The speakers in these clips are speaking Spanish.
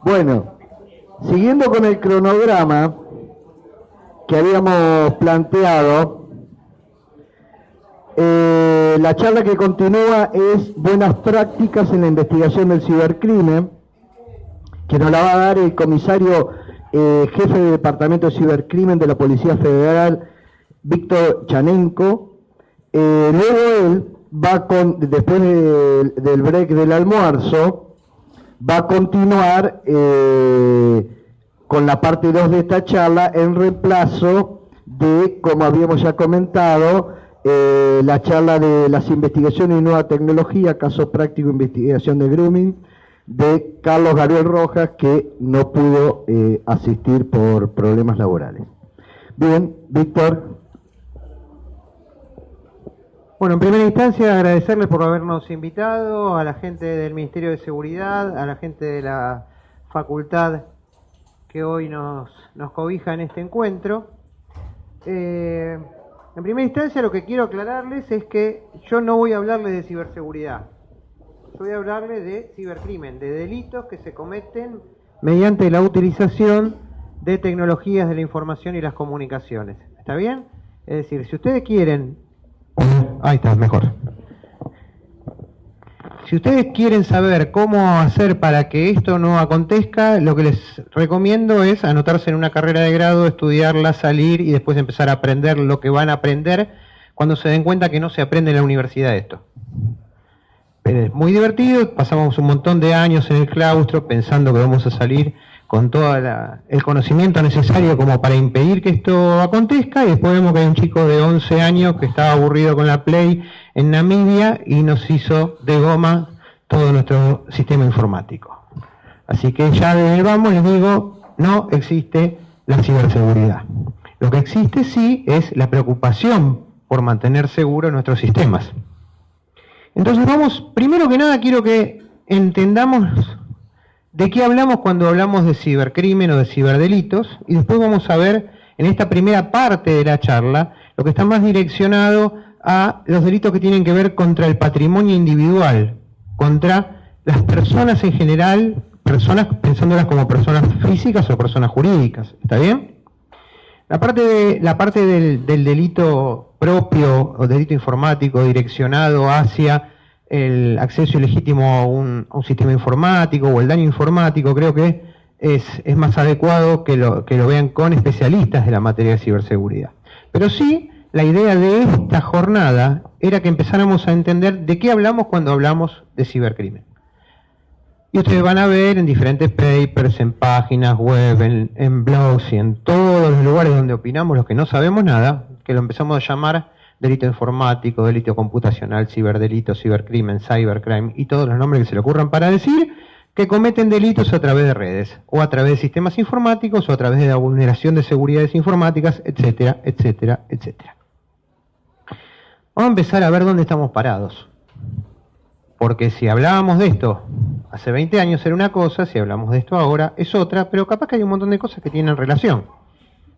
Bueno, siguiendo con el cronograma que habíamos planteado, la charla que continúa es Buenas prácticas en la investigación del cibercrimen, que nos la va a dar el comisario jefe del Departamento de Cibercrimen de la Policía Federal, Víctor Chanenko. Luego él va después del break del almuerzo, va a continuar con la parte 2 de esta charla en reemplazo de, como habíamos ya comentado, la charla de las investigaciones y nueva tecnología, caso práctico, investigación de grooming, de Carlos Gabriel Rojas, que no pudo asistir por problemas laborales. Bien, Víctor. Bueno, en primera instancia agradecerles por habernos invitado, a la gente del Ministerio de Seguridad, a la gente de la facultad que hoy nos cobija en este encuentro. En primera instancia lo que quiero aclararles es que yo no voy a hablarles de ciberseguridad. Yo voy a hablarles de cibercrimen, de delitos que se cometen mediante la utilización de tecnologías de la información y las comunicaciones. ¿Está bien? Es decir, si ustedes quieren... Ahí está, mejor. Si ustedes quieren saber cómo hacer para que esto no acontezca, lo que les recomiendo es anotarse en una carrera de grado, estudiarla, salir y después empezar a aprender lo que van a aprender cuando se den cuenta que no se aprende en la universidad esto. Pero es muy divertido, pasamos un montón de años en el claustro pensando que vamos a salir con todo el conocimiento necesario como para impedir que esto acontezca, y después vemos que hay un chico de 11 años que estaba aburrido con la Play en Namibia y nos hizo de goma todo nuestro sistema informático. Así que ya desde el vamos les digo, no existe la ciberseguridad. Lo que existe sí es la preocupación por mantener seguros nuestros sistemas. Entonces vamos, primero que nada quiero que entendamos de qué hablamos cuando hablamos de cibercrimen o de ciberdelitos, y después vamos a ver en esta primera parte de la charla lo que está más direccionado a los delitos que tienen que ver contra el patrimonio individual, contra las personas en general, personas pensándolas como personas físicas o personas jurídicas. ¿Está bien? La parte del delito propio o delito informático direccionado hacia el acceso ilegítimo a un sistema informático o el daño informático, creo que es más adecuado que lo vean con especialistas de la materia de ciberseguridad. Pero sí, la idea de esta jornada era que empezáramos a entender de qué hablamos cuando hablamos de cibercrimen. Y ustedes van a ver en diferentes papers, en páginas web, en blogs y en todos los lugares donde opinamos los que no sabemos nada, que lo empezamos a llamar delito informático, delito computacional, ciberdelito, cibercrimen, cybercrime y todos los nombres que se le ocurran para decir que cometen delitos a través de redes, o a través de sistemas informáticos, o a través de la vulneración de seguridades informáticas, etcétera, etcétera, etcétera. Vamos a empezar a ver dónde estamos parados. Porque si hablábamos de esto hace 20 años era una cosa, si hablamos de esto ahora es otra, pero capaz que hay un montón de cosas que tienen relación.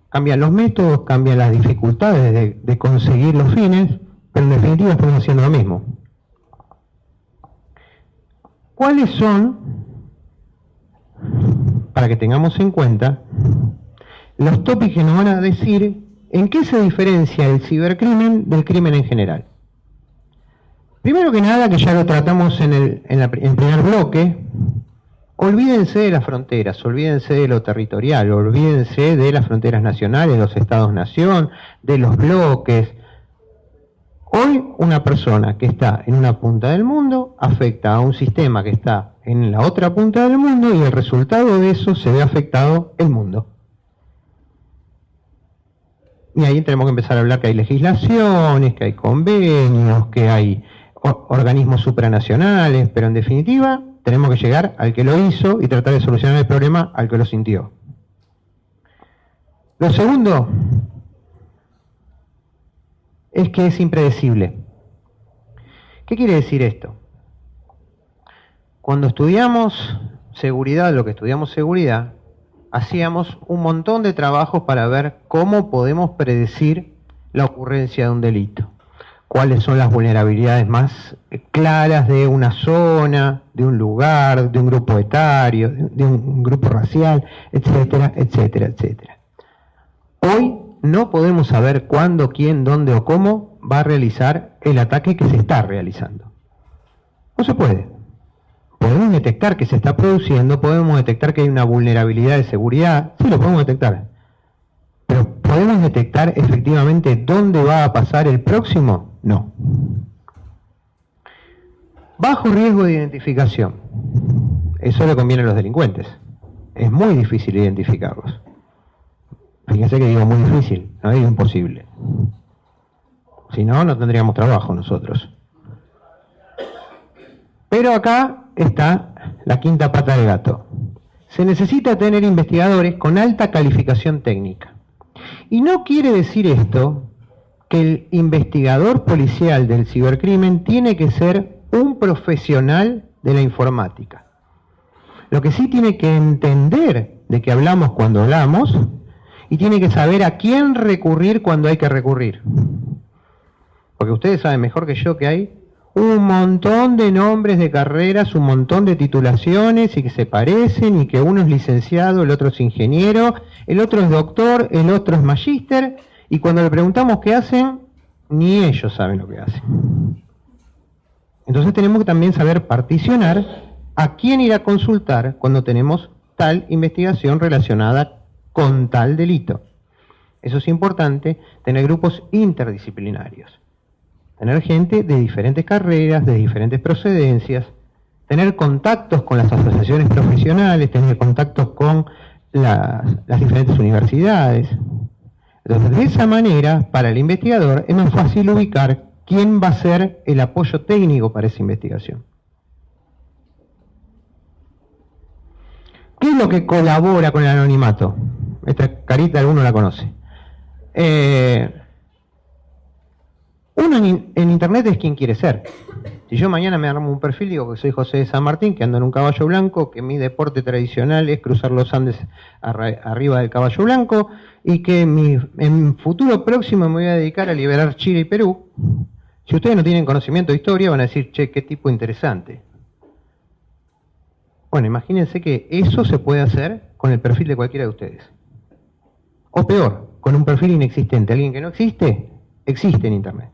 Cambian los métodos, cambian las dificultades de conseguir los fines, pero en definitiva estamos haciendo lo mismo. ¿Cuáles son, para que tengamos en cuenta, los tópicos que nos van a decir en qué se diferencia el cibercrimen del crimen en general? Primero que nada, que ya lo tratamos en el primer bloque, olvídense de las fronteras, olvídense de lo territorial, olvídense de las fronteras nacionales, los estados-nación, de los bloques. Hoy una persona que está en una punta del mundo afecta a un sistema que está en la otra punta del mundo y el resultado de eso se ve afectado el mundo. Y ahí tenemos que empezar a hablar que hay legislaciones, que hay convenios, que hay organismos supranacionales, pero en definitiva tenemos que llegar al que lo hizo y tratar de solucionar el problema al que lo sintió. Lo segundo es que es impredecible. ¿Qué quiere decir esto? Cuando estudiamos seguridad, lo que estudiamos seguridad, hacíamos un montón de trabajos para ver cómo podemos predecir la ocurrencia de un delito. cuáles son las vulnerabilidades más claras de una zona, de un lugar, de un grupo etario, de un grupo racial, etcétera, etcétera, etcétera. Hoy no podemos saber cuándo, quién, dónde o cómo va a realizar el ataque que se está realizando. No se puede. Podemos detectar que se está produciendo, podemos detectar que hay una vulnerabilidad de seguridad, sí lo podemos detectar. Pero ¿podemos detectar efectivamente dónde va a pasar el próximo? No. Bajo riesgo de identificación. Eso le conviene a los delincuentes. Es muy difícil identificarlos. Fíjense que digo muy difícil, no es imposible. Si no, no tendríamos trabajo nosotros. Pero acá está la quinta pata del gato. Se necesita tener investigadores con alta calificación técnica. Y no quiere decir esto que el investigador policial del cibercrimen tiene que ser un profesional de la informática. Lo que sí tiene que entender de qué hablamos cuando hablamos y tiene que saber a quién recurrir cuando hay que recurrir. Porque ustedes saben mejor que yo que hay un montón de nombres de carreras, un montón de titulaciones y que se parecen y que uno es licenciado, el otro es ingeniero, el otro es doctor, el otro es magíster y cuando le preguntamos qué hacen, ni ellos saben lo que hacen. Entonces tenemos que también saber particionar a quién ir a consultar cuando tenemos tal investigación relacionada con tal delito. Eso es importante, tener grupos interdisciplinarios. Tener gente de diferentes carreras, de diferentes procedencias, tener contactos con las asociaciones profesionales, tener contactos con las diferentes universidades. Entonces, de esa manera, para el investigador es más fácil ubicar quién va a ser el apoyo técnico para esa investigación. ¿Qué es lo que colabora con el anonimato? Esta carita alguno la conoce. Uno en internet es quien quiere ser. Si yo mañana me armo un perfil, digo que soy José de San Martín, que ando en un caballo blanco, que mi deporte tradicional es cruzar los Andes arriba del caballo blanco, y que en futuro próximo me voy a dedicar a liberar Chile y Perú. Si ustedes no tienen conocimiento de historia, van a decir, che, qué tipo interesante. Bueno, imagínense que eso se puede hacer con el perfil de cualquiera de ustedes. O peor, con un perfil inexistente. Alguien que no existe, existe en internet.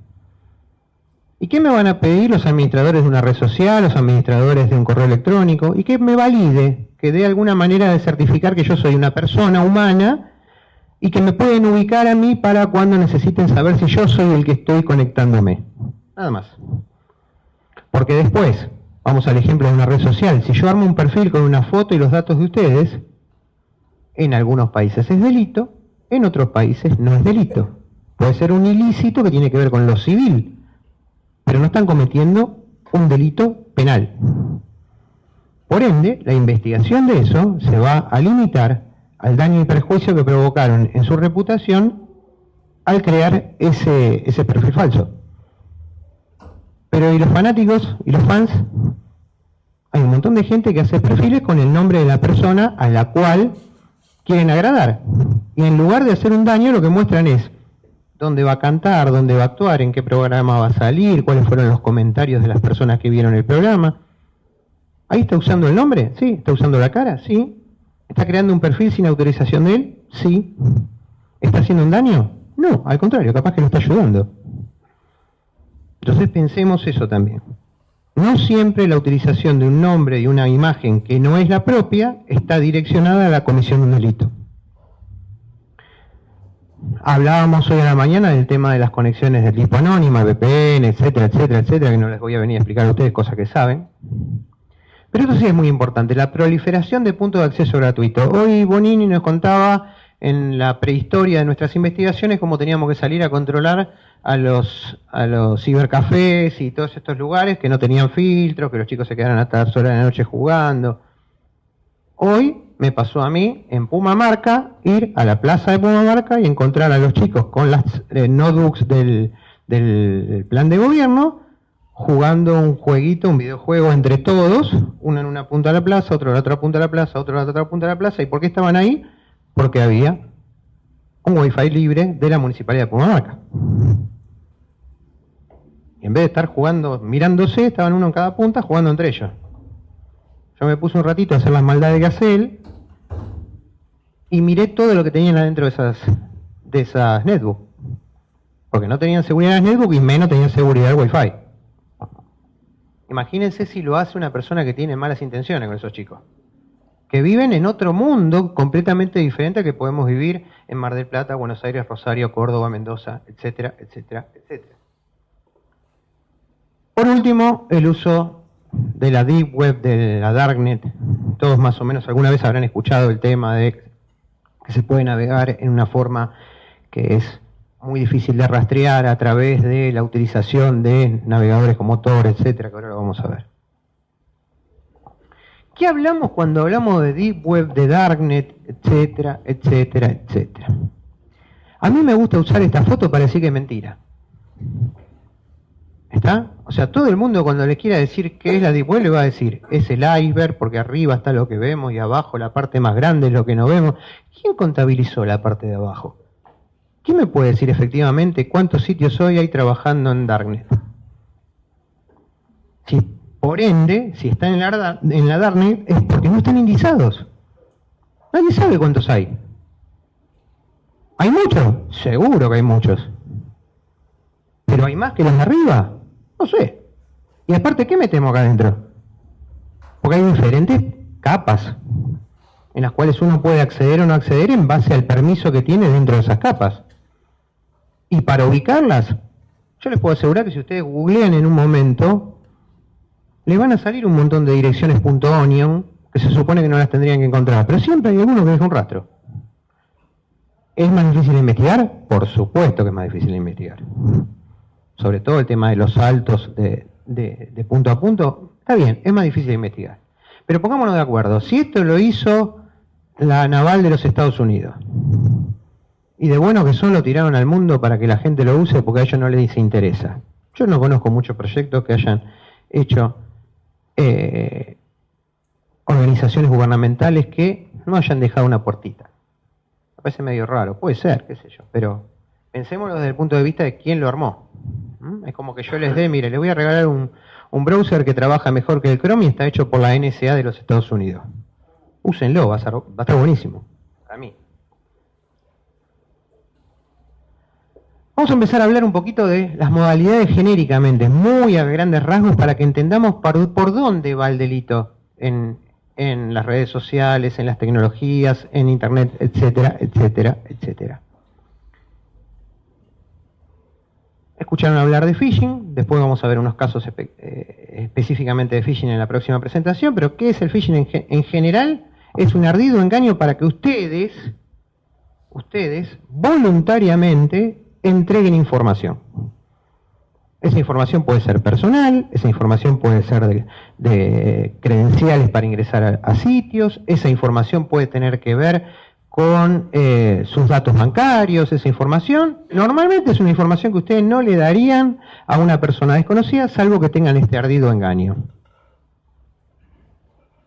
¿Y qué me van a pedir los administradores de una red social, los administradores de un correo electrónico? Y que me valide, que dé alguna manera de certificar que yo soy una persona humana y que me pueden ubicar a mí para cuando necesiten saber si yo soy el que estoy conectándome. Nada más. Porque después, vamos al ejemplo de una red social, si yo armo un perfil con una foto y los datos de ustedes, en algunos países es delito, en otros países no es delito. Puede ser un ilícito que tiene que ver con lo civil, pero no están cometiendo un delito penal. Por ende, la investigación de eso se va a limitar al daño y perjuicio que provocaron en su reputación al crear ese perfil falso. Pero ¿y los fanáticos y los fans? Hay un montón de gente que hace perfiles con el nombre de la persona a la cual quieren agradar. Y en lugar de hacer un daño, lo que muestran es dónde va a cantar, dónde va a actuar, en qué programa va a salir, cuáles fueron los comentarios de las personas que vieron el programa. ¿Ahí está usando el nombre? Sí. ¿Está usando la cara? Sí. ¿Está creando un perfil sin autorización de él? Sí. ¿Está haciendo un daño? No, al contrario, capaz que lo está ayudando. Entonces pensemos eso también. No siempre la utilización de un nombre y una imagen que no es la propia está direccionada a la comisión de un delito. Hablábamos hoy a la mañana del tema de las conexiones de tipo anónima, VPN, etcétera, etcétera, etcétera, que no les voy a venir a explicar a ustedes, cosas que saben. Pero esto sí es muy importante, la proliferación de puntos de acceso gratuito. Hoy Bonini nos contaba en la prehistoria de nuestras investigaciones cómo teníamos que salir a controlar a los cibercafés y todos estos lugares que no tenían filtros, que los chicos se quedaran hasta las horas de la noche jugando. Hoy me pasó a mí en Pumamarca ir a la plaza de Pumamarca y encontrar a los chicos con las notebooks del plan de gobierno jugando un jueguito, un videojuego entre todos, uno en una punta de la plaza, otro en la otra punta de la plaza, otro en la otra punta de la plaza. ¿Y por qué estaban ahí? Porque había un wifi libre de la Municipalidad de Pumamarca. Y en vez de estar jugando, mirándose, estaban uno en cada punta jugando entre ellos. Yo me puse un ratito a hacer las maldades que hace él y miré todo lo que tenían adentro de esas netbooks. Porque no tenían seguridad en las netbooks y menos tenían seguridad del Wi-Fi. Imagínense si lo hace una persona que tiene malas intenciones con esos chicos. Que viven en otro mundo completamente diferente al que podemos vivir en Mar del Plata, Buenos Aires, Rosario, Córdoba, Mendoza, etcétera, etcétera, etcétera. Por último, el uso de la Deep Web, de la Darknet. Todos más o menos alguna vez habrán escuchado el tema de que se puede navegar en una forma que es muy difícil de rastrear a través de la utilización de navegadores como Tor, etcétera, que ahora lo vamos a ver. ¿Qué hablamos cuando hablamos de Deep Web, de Darknet, etcétera, etcétera, etcétera? A mí me gusta usar esta foto para decir que es mentira. ¿Está? O sea, todo el mundo cuando le quiera decir qué es la Deep Web le va a decir, es el iceberg, porque arriba está lo que vemos y abajo la parte más grande es lo que no vemos. ¿Quién contabilizó la parte de abajo? ¿Quién me puede decir efectivamente cuántos sitios hoy hay trabajando en Darknet? Si, por ende, si están en la Darknet es porque no están indizados. Nadie sabe cuántos hay. ¿Hay muchos? Seguro que hay muchos. ¿Pero hay más que los de arriba? No sé. Y aparte, ¿qué metemos acá adentro? Porque hay diferentes capas en las cuales uno puede acceder o no acceder en base al permiso que tiene dentro de esas capas. Y para ubicarlas, yo les puedo asegurar que si ustedes googlean en un momento, les van a salir un montón de direcciones .onion que se supone que no las tendrían que encontrar, pero siempre hay alguno que deja un rastro. ¿Es más difícil de investigar? Por supuesto que es más difícil de investigar. Sobre todo el tema de los saltos de punto a punto, está bien, es más difícil de investigar. Pero pongámonos de acuerdo, si esto lo hizo la naval de los Estados Unidos, y de bueno que son lo tiraron al mundo para que la gente lo use porque a ellos no les interesa. Yo no conozco muchos proyectos que hayan hecho organizaciones gubernamentales que no hayan dejado una puertita. Me parece medio raro, puede ser, qué sé yo, pero pensémoslo desde el punto de vista de quién lo armó. Es como que yo les dé, mire, les voy a regalar un browser que trabaja mejor que el Chrome y está hecho por la NSA de los Estados Unidos. Úsenlo, va a estar buenísimo, para mí. Vamos a empezar a hablar un poquito de las modalidades genéricamente, muy a grandes rasgos, para que entendamos por dónde va el delito en las redes sociales, en las tecnologías, en Internet, etcétera, etcétera, etcétera. Escucharon hablar de phishing, después vamos a ver unos casos específicamente de phishing en la próxima presentación, pero ¿qué es el phishing en general? Es un ardido engaño para que ustedes voluntariamente entreguen información. Esa información puede ser personal, esa información puede ser de credenciales para ingresar a sitios, esa información puede tener que ver con sus datos bancarios, esa información. Normalmente es una información que ustedes no le darían a una persona desconocida, salvo que tengan este ardido engaño.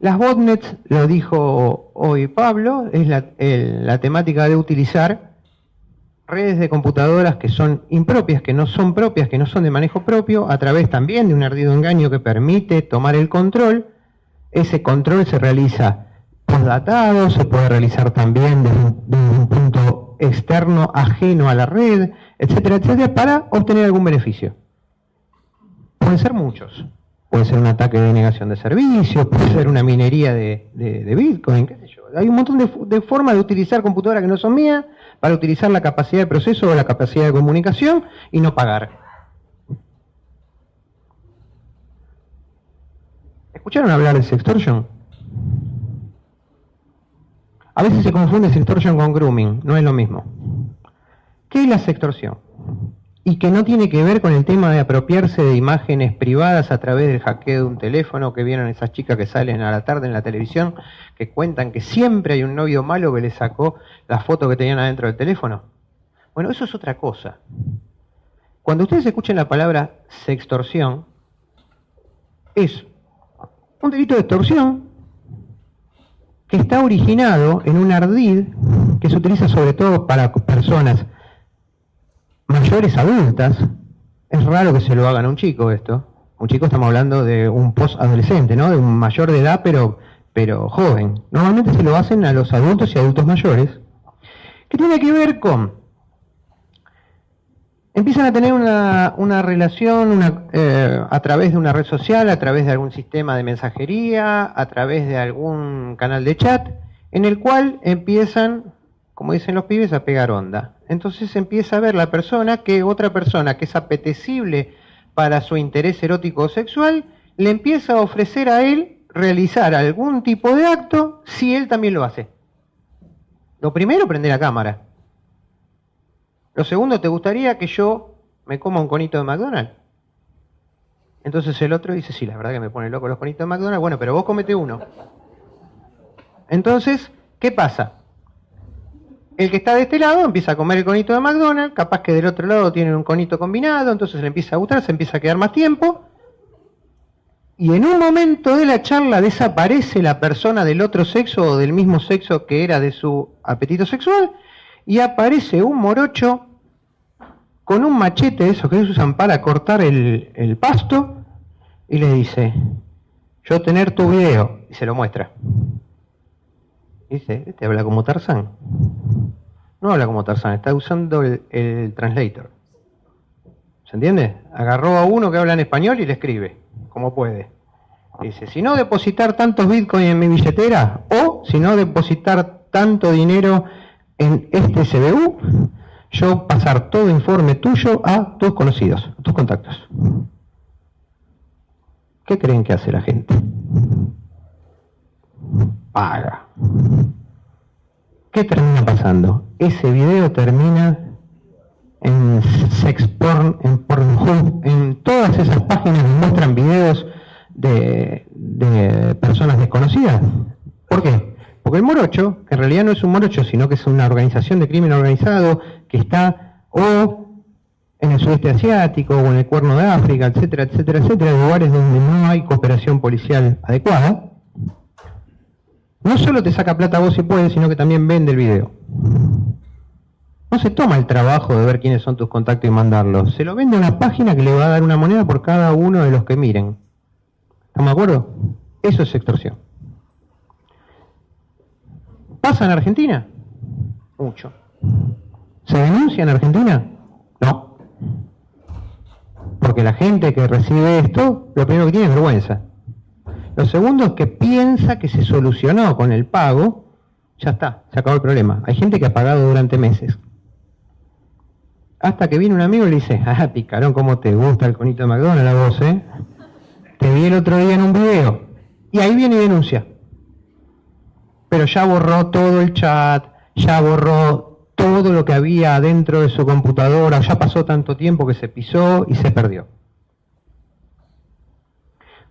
Las botnets, lo dijo hoy Pablo, es la temática de utilizar redes de computadoras que son impropias, que no son propias, que no son de manejo propio, a través también de un ardido engaño que permite tomar el control. Ese control se realiza postdatado, se puede realizar también desde un punto externo, ajeno a la red, etcétera, etcétera, para obtener algún beneficio. Pueden ser muchos. Puede ser un ataque de denegación de servicios, puede ser una minería de Bitcoin, qué sé yo. Hay un montón de formas de utilizar computadoras que no son mías para utilizar la capacidad de proceso o la capacidad de comunicación y no pagar. ¿Escucharon hablar de sextortion? A veces se confunde sextortion con grooming, no es lo mismo. ¿Qué es la sextorsión? Y que no tiene que ver con el tema de apropiarse de imágenes privadas a través del hackeo de un teléfono, que vieron esas chicas que salen a la tarde en la televisión, que cuentan que siempre hay un novio malo que le sacó la foto que tenían adentro del teléfono. Bueno, eso es otra cosa. Cuando ustedes escuchen la palabra sextorsión, es un delito de extorsión que está originado en un ardid que se utiliza sobre todo para personas mayores adultas, es Es raro que se lo hagan a un chico esto. Un chico, estamos hablando de un post-adolescente, ¿no? De un mayor de edad, pero joven. Normalmente se lo hacen a los adultos y adultos mayores, que tiene que ver con... Empiezan a tener una relación a través de una red social, a través de algún sistema de mensajería, a través de algún canal de chat, en el cual empiezan, como dicen los pibes, a pegar onda. Entonces empieza a ver la persona que otra persona que es apetecible para su interés erótico o sexual, le empieza a ofrecer a él realizar algún tipo de acto si él también lo hace. Lo primero, prender la cámara. Lo segundo, ¿te gustaría que yo me coma un conito de McDonald's? Entonces el otro dice, sí, la verdad que me pone loco los conitos de McDonald's, bueno, pero vos comete uno. Entonces, ¿qué pasa? El que está de este lado empieza a comer el conito de McDonald's, capaz que del otro lado tienen un conito combinado, entonces le empieza a gustar, se empieza a quedar más tiempo, y en un momento de la charla desaparece la persona del otro sexo o del mismo sexo que era de su apetito sexual, y aparece un morocho con un machete, esos que se usan para cortar el pasto, y le dice, yo tener tu video, y se lo muestra. Dice, este habla como Tarzán. No habla como Tarzán, está usando el translator. ¿Se entiende? Agarró a uno que habla en español y le escribe, como puede. Dice, si no depositar tantos bitcoins en mi billetera, o si no depositar tanto dinero en este CBU, yo pasar todo informe tuyo a tus conocidos, a tus contactos. ¿Qué creen que hace la gente? Paga. ¿Qué termina pasando? Ese video termina en sex porn, en Pornhub, en todas esas páginas que muestran videos de personas desconocidas. ¿Por qué? Porque el morocho, que en realidad no es un morocho, sino que es una organización de crimen organizado que está o en el sudeste asiático o en el Cuerno de África, etcétera, etcétera, etcétera, lugares donde no hay cooperación policial adecuada, no solo te saca plata a vos si puedes, sino que también vende el video. No se toma el trabajo de ver quiénes son tus contactos y mandarlos. Se lo vende a una página que le va a dar una moneda por cada uno de los que miren. ¿Estamos de acuerdo? Eso es extorsión. ¿Pasa en Argentina? Mucho. ¿Se denuncia en Argentina? No. Porque la gente que recibe esto, lo primero que tiene es vergüenza. Lo segundo es que piensa que se solucionó con el pago, ya está, se acabó el problema. Hay gente que ha pagado durante meses. Hasta que viene un amigo y le dice, ah, picarón, ¿cómo te gusta el conito de McDonald's a vos, eh? Te vi el otro día en un video. Y ahí viene y denuncia. Pero ya borró todo el chat, ya borró todo lo que había dentro de su computadora, ya pasó tanto tiempo que se pisó y se perdió.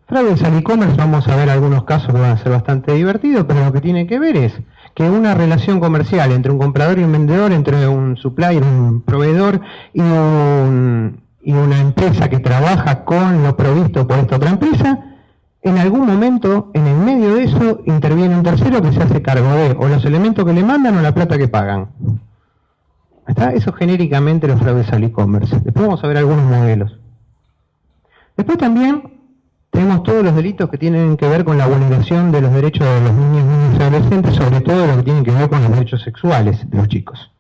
Fraudes al e-commerce, vamos a ver algunos casos que van a ser bastante divertidos, pero lo que tiene que ver es que una relación comercial entre un comprador y un vendedor, entre un supplier, un proveedor y una empresa que trabaja con lo provisto por esta otra empresa, en algún momento, en el medio de eso, interviene un tercero que se hace cargo de o los elementos que le mandan o la plata que pagan. ¿Está? Eso genéricamente los fraudes al e-commerce. Después vamos a ver algunos modelos. Después también tenemos todos los delitos que tienen que ver con la vulneración de los derechos de los niños, niñas y adolescentes, sobre todo lo que tiene que ver con los derechos sexuales de los chicos.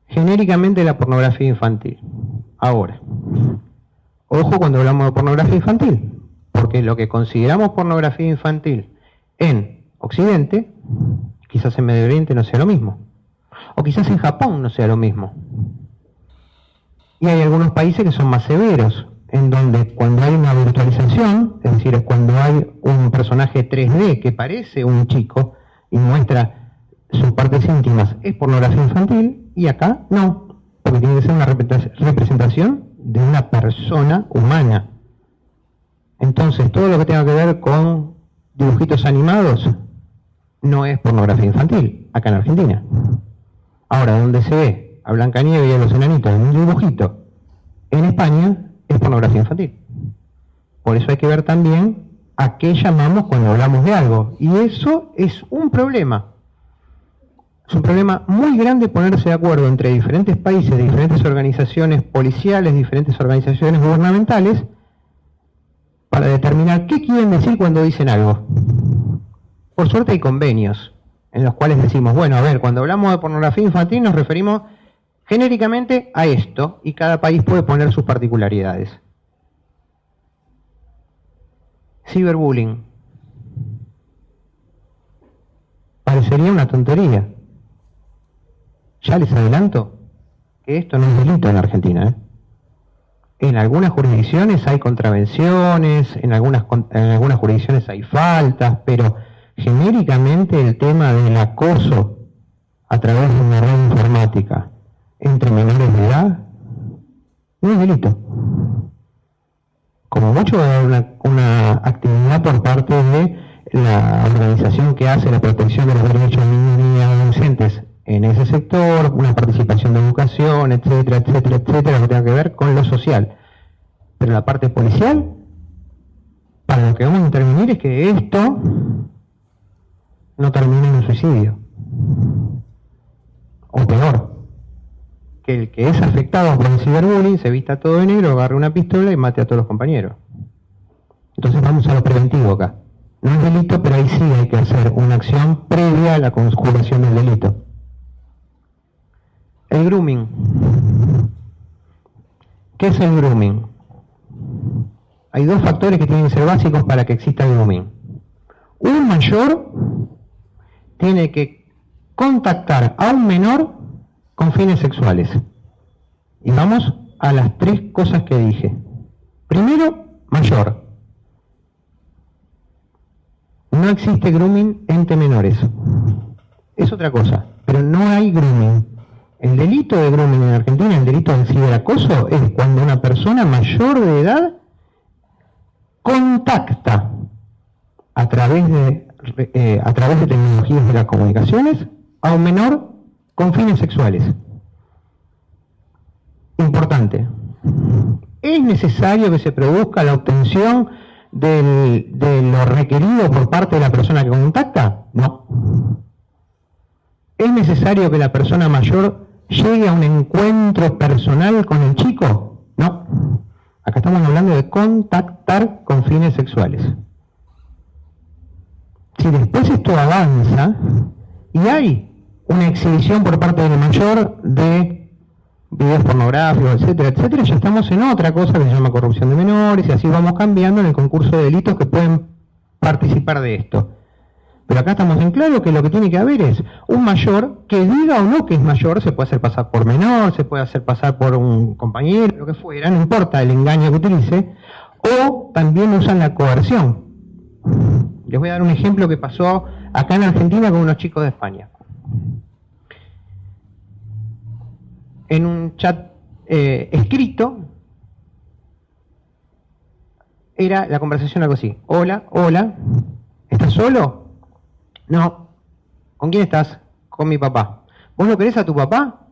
Genéricamente la pornografía infantil. Ahora, ojo cuando hablamos de pornografía infantil, porque lo que consideramos pornografía infantil en Occidente, quizás en Medio Oriente no sea lo mismo, o quizás en Japón no sea lo mismo. Y hay algunos países que son más severos, en donde cuando hay una virtualización, es decir, cuando hay un personaje 3D que parece un chico y muestra sus partes íntimas, es pornografía infantil, y acá no, porque tiene que ser una representación de una persona humana. Entonces, todo lo que tenga que ver con dibujitos animados no es pornografía infantil, acá en Argentina. Ahora, donde se ve a Blancanieves y a los enanitos en un dibujito en España, es pornografía infantil. Por eso hay que ver también a qué llamamos cuando hablamos de algo. Y eso es un problema. Es un problema muy grande ponerse de acuerdo entre diferentes países, diferentes organizaciones policiales, diferentes organizaciones gubernamentales, para determinar qué quieren decir cuando dicen algo. Por suerte hay convenios en los cuales decimos, bueno, a ver, cuando hablamos de pornografía infantil nos referimos genéricamente a esto, y cada país puede poner sus particularidades. Ciberbullying. Parecería una tontería. Ya les adelanto que esto no es delito en Argentina, ¿eh? En algunas jurisdicciones hay contravenciones, en algunas jurisdicciones hay faltas, pero genéricamente el tema del acoso a través de una red informática entre menores de edad no es delito. Como mucho va a haber una actividad por parte de la organización que hace la protección de los derechos de niños y adolescentes en ese sector, una participación de educación, etcétera, etcétera, etcétera, que tenga que ver con lo social. Pero la parte policial, para lo que vamos a intervenir es que esto no termine en un suicidio. O peor, que el que es afectado por el ciberbullying se vista todo de negro, agarre una pistola y mate a todos los compañeros. Entonces vamos a lo preventivo acá. No es delito, pero ahí sí hay que hacer una acción previa a la conjuración del delito. El grooming. ¿Qué es el grooming? Hay dos factores que tienen que ser básicos para que exista el grooming. Un mayor tiene que contactar a un menor con fines sexuales. Y vamos a las tres cosas que dije. Primero, mayor. No existe grooming entre menores. Es otra cosa, pero no hay grooming. El delito de grooming en Argentina, el delito de ciberacoso, es cuando una persona mayor de edad contacta a través de tecnologías de las comunicaciones a un menor con fines sexuales. Importante. ¿Es necesario que se produzca la obtención de lo requerido por parte de la persona que contacta? No. ¿Es necesario que la persona mayor llegue a un encuentro personal con el chico? No. Acá estamos hablando de contactar con fines sexuales. Si después esto avanza y hay una exhibición por parte del mayor de videos pornográficos, etcétera, etcétera, ya estamos en otra cosa que se llama corrupción de menores, y así vamos cambiando en el concurso de delitos que pueden participar de esto. Pero acá estamos en claro que lo que tiene que haber es un mayor que diga o no que es mayor, se puede hacer pasar por menor, se puede hacer pasar por un compañero, lo que fuera, no importa el engaño que utilice, o también usan la coerción. Les voy a dar un ejemplo que pasó acá en Argentina con unos chicos de España. En un chat escrito, era la conversación algo así. Hola, hola, ¿estás solo? No. ¿Con quién estás? Con mi papá. ¿Vos lo querés a tu papá?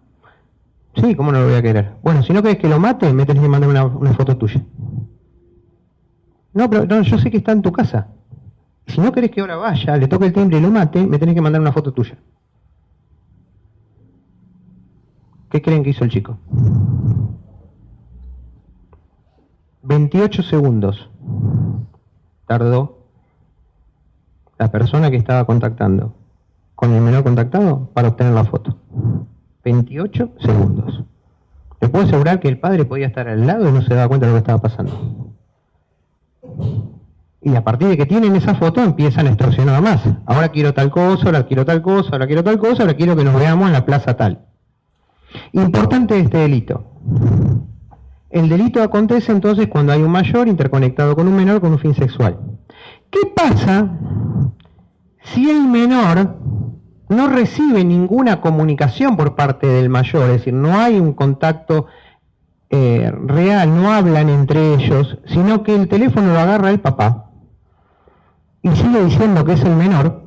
Sí, ¿cómo no lo voy a querer? Bueno, si no querés que lo mate, me tenés que mandar una foto tuya. No, pero no, yo sé que está en tu casa. Si no querés que ahora vaya, le toque el timbre y lo mate, me tenés que mandar una foto tuya. ¿Qué creen que hizo el chico? 28 segundos tardó la persona que estaba contactando con el menor contactado para obtener la foto. 28 segundos. Le puedo asegurar que el padre podía estar al lado y no se daba cuenta de lo que estaba pasando. Y a partir de que tienen esa foto empiezan a extorsionar más. Ahora quiero tal cosa, ahora quiero tal cosa, ahora quiero tal cosa, ahora quiero que nos veamos en la plaza tal. Importante este delito. El delito acontece entonces cuando hay un mayor interconectado con un menor con un fin sexual. ¿Qué pasa si el menor no recibe ninguna comunicación por parte del mayor? Es decir, no hay un contacto real, no hablan entre ellos, sino que el teléfono lo agarra el papá y sigue diciendo que es el menor,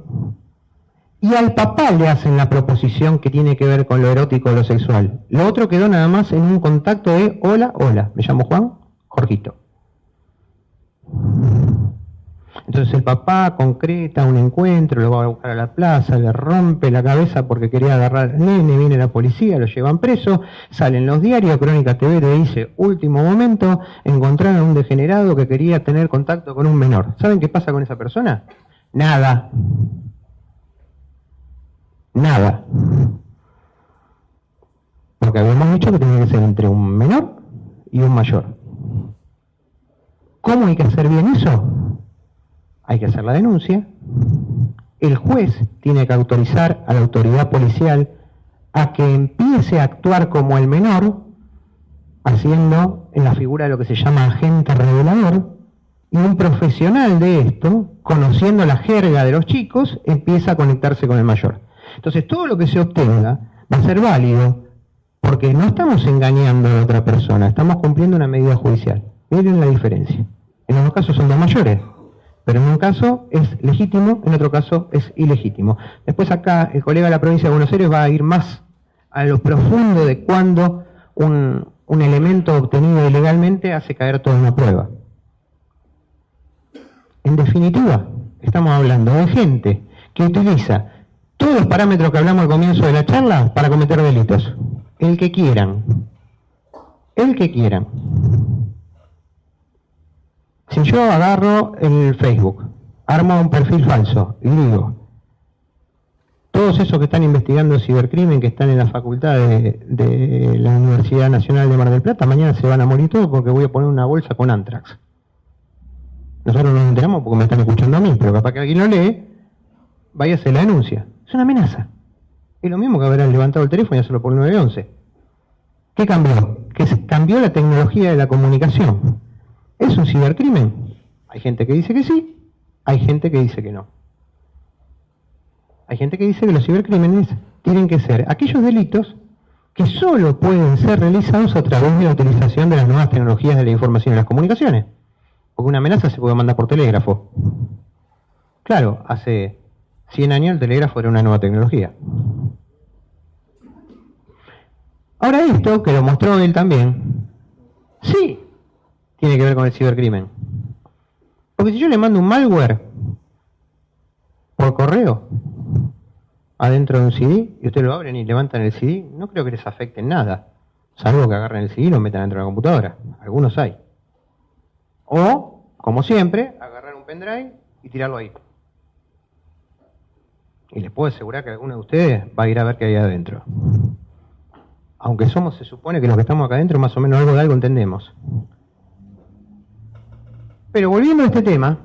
y al papá le hacen la proposición que tiene que ver con lo erótico o lo sexual. Lo otro quedó nada más en un contacto de hola, hola, me llamo Juan, Jorgito. Entonces el papá concreta un encuentro, lo va a buscar a la plaza, le rompe la cabeza porque quería agarrar al nene, viene la policía, lo llevan preso, salen los diarios, Crónica TV te dice, último momento, encontraron a un degenerado que quería tener contacto con un menor. ¿Saben qué pasa con esa persona? Nada. Nada. Porque habíamos dicho que tenía que ser entre un menor y un mayor. ¿Cómo hay que hacer bien eso? Hay que hacer la denuncia, el juez tiene que autorizar a la autoridad policial a que empiece a actuar como el menor, haciendo en la figura de lo que se llama agente revelador, y un profesional de esto, conociendo la jerga de los chicos, empieza a conectarse con el mayor. Entonces todo lo que se obtenga va a ser válido, porque no estamos engañando a la otra persona, estamos cumpliendo una medida judicial. Miren la diferencia. En unos casos son dos mayores, pero en un caso es legítimo, en otro caso es ilegítimo. Después acá el colega de la provincia de Buenos Aires va a ir más a lo profundo de cuando un elemento obtenido ilegalmente hace caer toda una prueba. En definitiva, estamos hablando de gente que utiliza todos los parámetros que hablamos al comienzo de la charla para cometer delitos. El que quieran. El que quieran. Si yo agarro el Facebook, armo un perfil falso y digo, todos esos que están investigando cibercrimen, que están en la facultad de la Universidad Nacional de Mar del Plata, mañana se van a morir todos porque voy a poner una bolsa con Antrax. Nosotros nos enteramos porque me están escuchando a mí, pero capaz que alguien lo lee, vaya a hacer la denuncia. Es una amenaza. Es lo mismo que haber levantado el teléfono y hacerlo por el 911. ¿Qué cambió? Que cambió la tecnología de la comunicación. ¿Es un cibercrimen? Hay gente que dice que sí, hay gente que dice que no. Hay gente que dice que los cibercrímenes tienen que ser aquellos delitos que solo pueden ser realizados a través de la utilización de las nuevas tecnologías de la información y las comunicaciones. Porque una amenaza se puede mandar por telégrafo. Claro, hace 100 años el telégrafo era una nueva tecnología. Ahora esto, que lo mostró él también, sí, tiene que ver con el cibercrimen. Porque si yo le mando un malware por correo adentro de un CD y ustedes lo abren y levantan el CD, no creo que les afecte en nada, salvo que agarren el CD y lo metan dentro de la computadora. Algunos hay. O, como siempre, agarrar un pendrive y tirarlo ahí. Y les puedo asegurar que alguno de ustedes va a ir a ver qué hay adentro. Aunque se supone que los que estamos acá adentro más o menos algo de algo entendemos. Pero volviendo a este tema,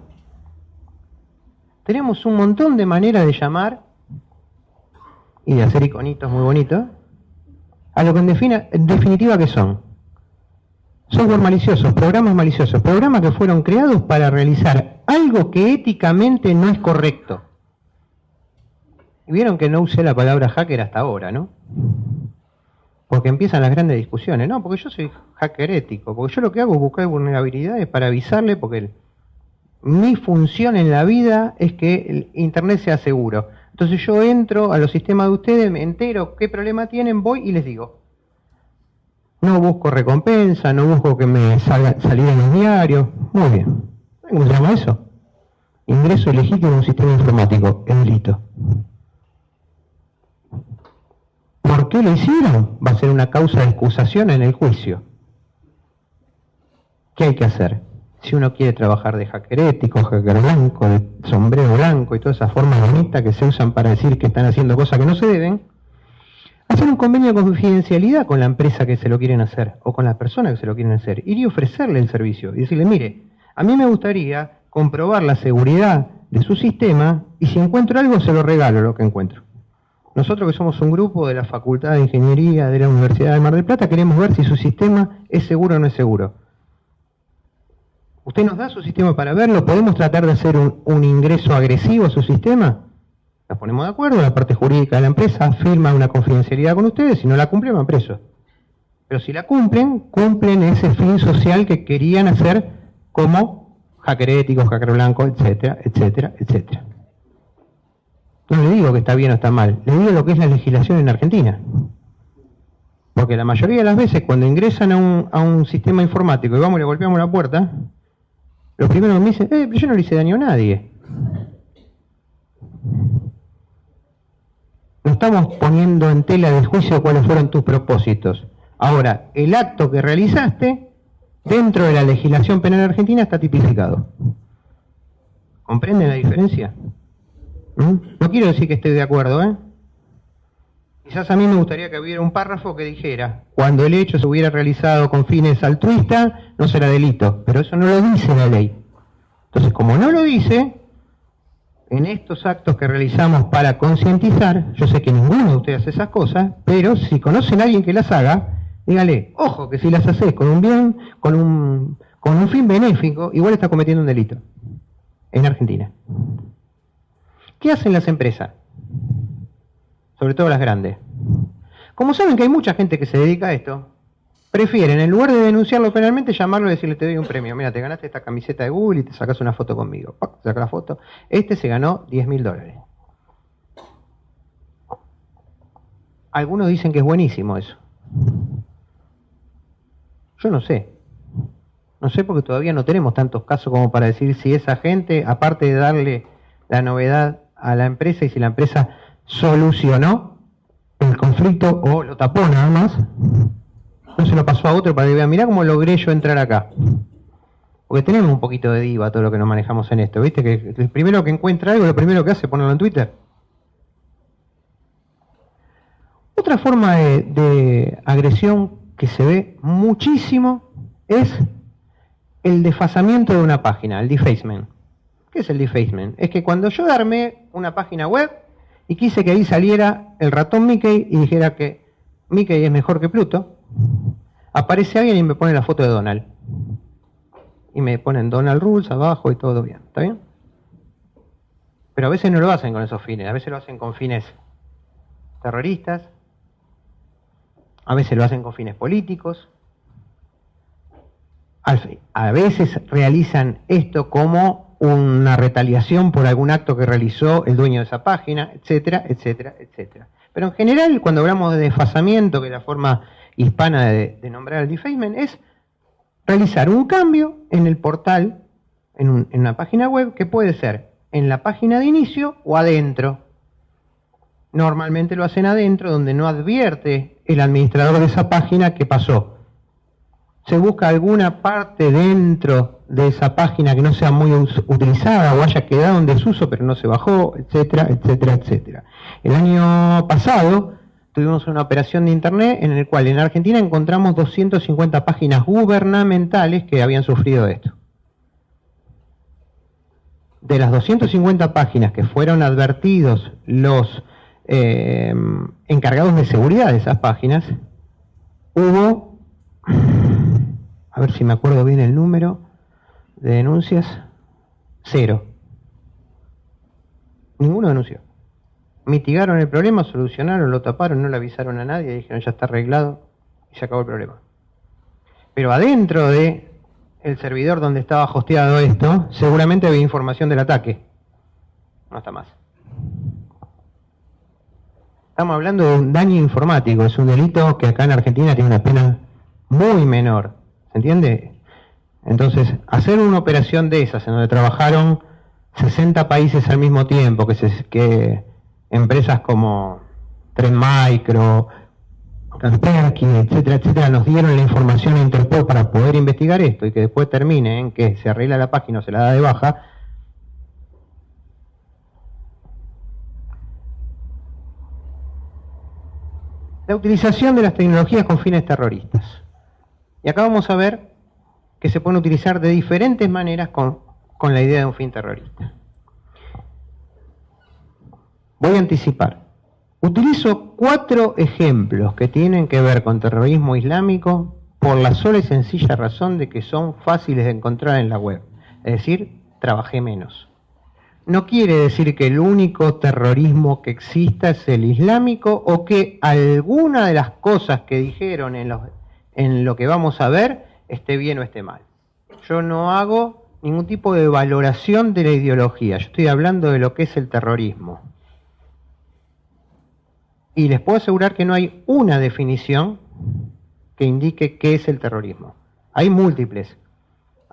tenemos un montón de maneras de llamar y de hacer iconitos muy bonitos a lo que en definitiva que son software maliciosos, programas que fueron creados para realizar algo que éticamente no es correcto. Y vieron que no usé la palabra hacker hasta ahora, ¿no? Porque empiezan las grandes discusiones. No, porque yo soy hacker ético, porque yo lo que hago es buscar vulnerabilidades para avisarle, porque mi función en la vida es que el Internet sea seguro. Entonces yo entro a los sistemas de ustedes, me entero qué problema tienen, voy y les digo. No busco recompensa, no busco que me salir en los diarios. Muy bien. ¿Cómo se llama eso? Ingreso ilegítimo a un sistema informático, es delito. ¿Por qué lo hicieron? Va a ser una causa de excusación en el juicio. ¿Qué hay que hacer? Si uno quiere trabajar de hacker ético, hacker blanco, de sombrero blanco y todas esas formas bonitas que se usan para decir que están haciendo cosas que no se deben, hacer un convenio de confidencialidad con la empresa que se lo quieren hacer o con las personas que se lo quieren hacer, ir y ofrecerle el servicio y decirle, mire, a mí me gustaría comprobar la seguridad de su sistema y si encuentro algo se lo regalo lo que encuentro. Nosotros que somos un grupo de la Facultad de Ingeniería de la Universidad de Mar del Plata queremos ver si su sistema es seguro o no es seguro. ¿Usted nos da su sistema para verlo? ¿Podemos tratar de hacer un ingreso agresivo a su sistema? Nos ponemos de acuerdo, la parte jurídica de la empresa firma una confidencialidad con ustedes, si no la cumplen van presos. Pero si la cumplen ese fin social que querían hacer como hacker ético, hacker blanco, etcétera, etcétera, etcétera. No le digo que está bien o está mal, le digo lo que es la legislación en Argentina. Porque la mayoría de las veces cuando ingresan a un sistema informático y vamos y le golpeamos la puerta, Lo primero que me dicen, pero yo no le hice daño a nadie. No estamos poniendo en tela de juicio cuáles fueron tus propósitos. Ahora, el acto que realizaste dentro de la legislación penal argentina está tipificado. ¿Comprenden la diferencia? No quiero decir que esté de acuerdo, ¿eh? Quizás a mí me gustaría que hubiera un párrafo que dijera, cuando el hecho se hubiera realizado con fines altruistas, no será delito, pero eso no lo dice la ley. Entonces, como no lo dice, en estos actos que realizamos para concientizar, yo sé que ninguno de ustedes hace esas cosas, pero si conocen a alguien que las haga, dígale, ojo, que si las haces con un bien, con un fin benéfico, igual está cometiendo un delito en Argentina. ¿Qué hacen las empresas? Sobre todo las grandes. Como saben que hay mucha gente que se dedica a esto, prefieren, en lugar de denunciarlo penalmente, llamarlo y decirle, te doy un premio. Mira, te ganaste esta camiseta de Google y te sacas una foto conmigo. Saca la foto. Este se ganó $10.000. Algunos dicen que es buenísimo eso. Yo no sé. No sé porque todavía no tenemos tantos casos como para decir si esa gente, aparte de darle la novedad a la empresa y si la empresa solucionó el conflicto o lo tapó nada más, no se lo pasó a otro para que vean, mirá cómo logré yo entrar acá. Porque tenemos un poquito de diva todo lo que nos manejamos en esto, ¿viste? Que el primero que encuentra algo, lo primero que hace es ponerlo en Twitter. Otra forma de agresión que se ve muchísimo es el desfasamiento de una página, el defacement. ¿Qué es el defacement? Es que cuando yo armé una página web y quise que ahí saliera el ratón Mickey y dijera que Mickey es mejor que Pluto, aparece alguien y me pone la foto de Donald. Y me ponen Donald Rules abajo y todo bien. ¿Está bien? Pero a veces no lo hacen con esos fines. A veces lo hacen con fines terroristas. A veces lo hacen con fines políticos. A veces realizan esto como una retaliación por algún acto que realizó el dueño de esa página, etcétera, etcétera, etcétera. Pero en general, cuando hablamos de desfasamiento, que es la forma hispana de nombrar el defacement, es realizar un cambio en el portal, en una página web, que puede ser en la página de inicio o adentro. Normalmente lo hacen adentro, donde no advierte el administrador de esa página qué pasó. Se busca alguna parte dentro de esa página que no sea muy utilizada o haya quedado en desuso pero no se bajó, etcétera, etcétera, etcétera. El año pasado tuvimos una operación de internet en el cual en Argentina encontramos 250 páginas gubernamentales que habían sufrido esto. De las 250 páginas que fueron advertidos los encargados de seguridad de esas páginas, hubo, a ver si me acuerdo bien el número de denuncias, 0. Ninguno denunció. Mitigaron el problema, solucionaron, lo taparon, no le avisaron a nadie, dijeron ya está arreglado y se acabó el problema. Pero adentro de el servidor donde estaba hosteado esto, seguramente había información del ataque. No está más. Estamos hablando de un daño informático, es un delito que acá en Argentina tiene una pena muy menor, ¿se entiende? Entonces, hacer una operación de esas en donde trabajaron 60 países al mismo tiempo, que empresas como Trend Micro, Kaspersky, etcétera, etcétera, nos dieron la información a Interpol para poder investigar esto y que después termine en que se arregla la página o se la da de baja. La utilización de las tecnologías con fines terroristas. Y acá vamos a ver que se pueden utilizar de diferentes maneras con la idea de un fin terrorista. Voy a anticipar. Utilizo 4 ejemplos que tienen que ver con terrorismo islámico por la sola y sencilla razón de que son fáciles de encontrar en la web. Es decir, trabajé menos. No quiere decir que el único terrorismo que exista es el islámico o que alguna de las cosas que dijeron en lo que vamos a ver esté bien o esté mal. Yo no hago ningún tipo de valoración de la ideología. Yo estoy hablando de lo que es el terrorismo. Y les puedo asegurar que no hay una definición que indique qué es el terrorismo. Hay múltiples.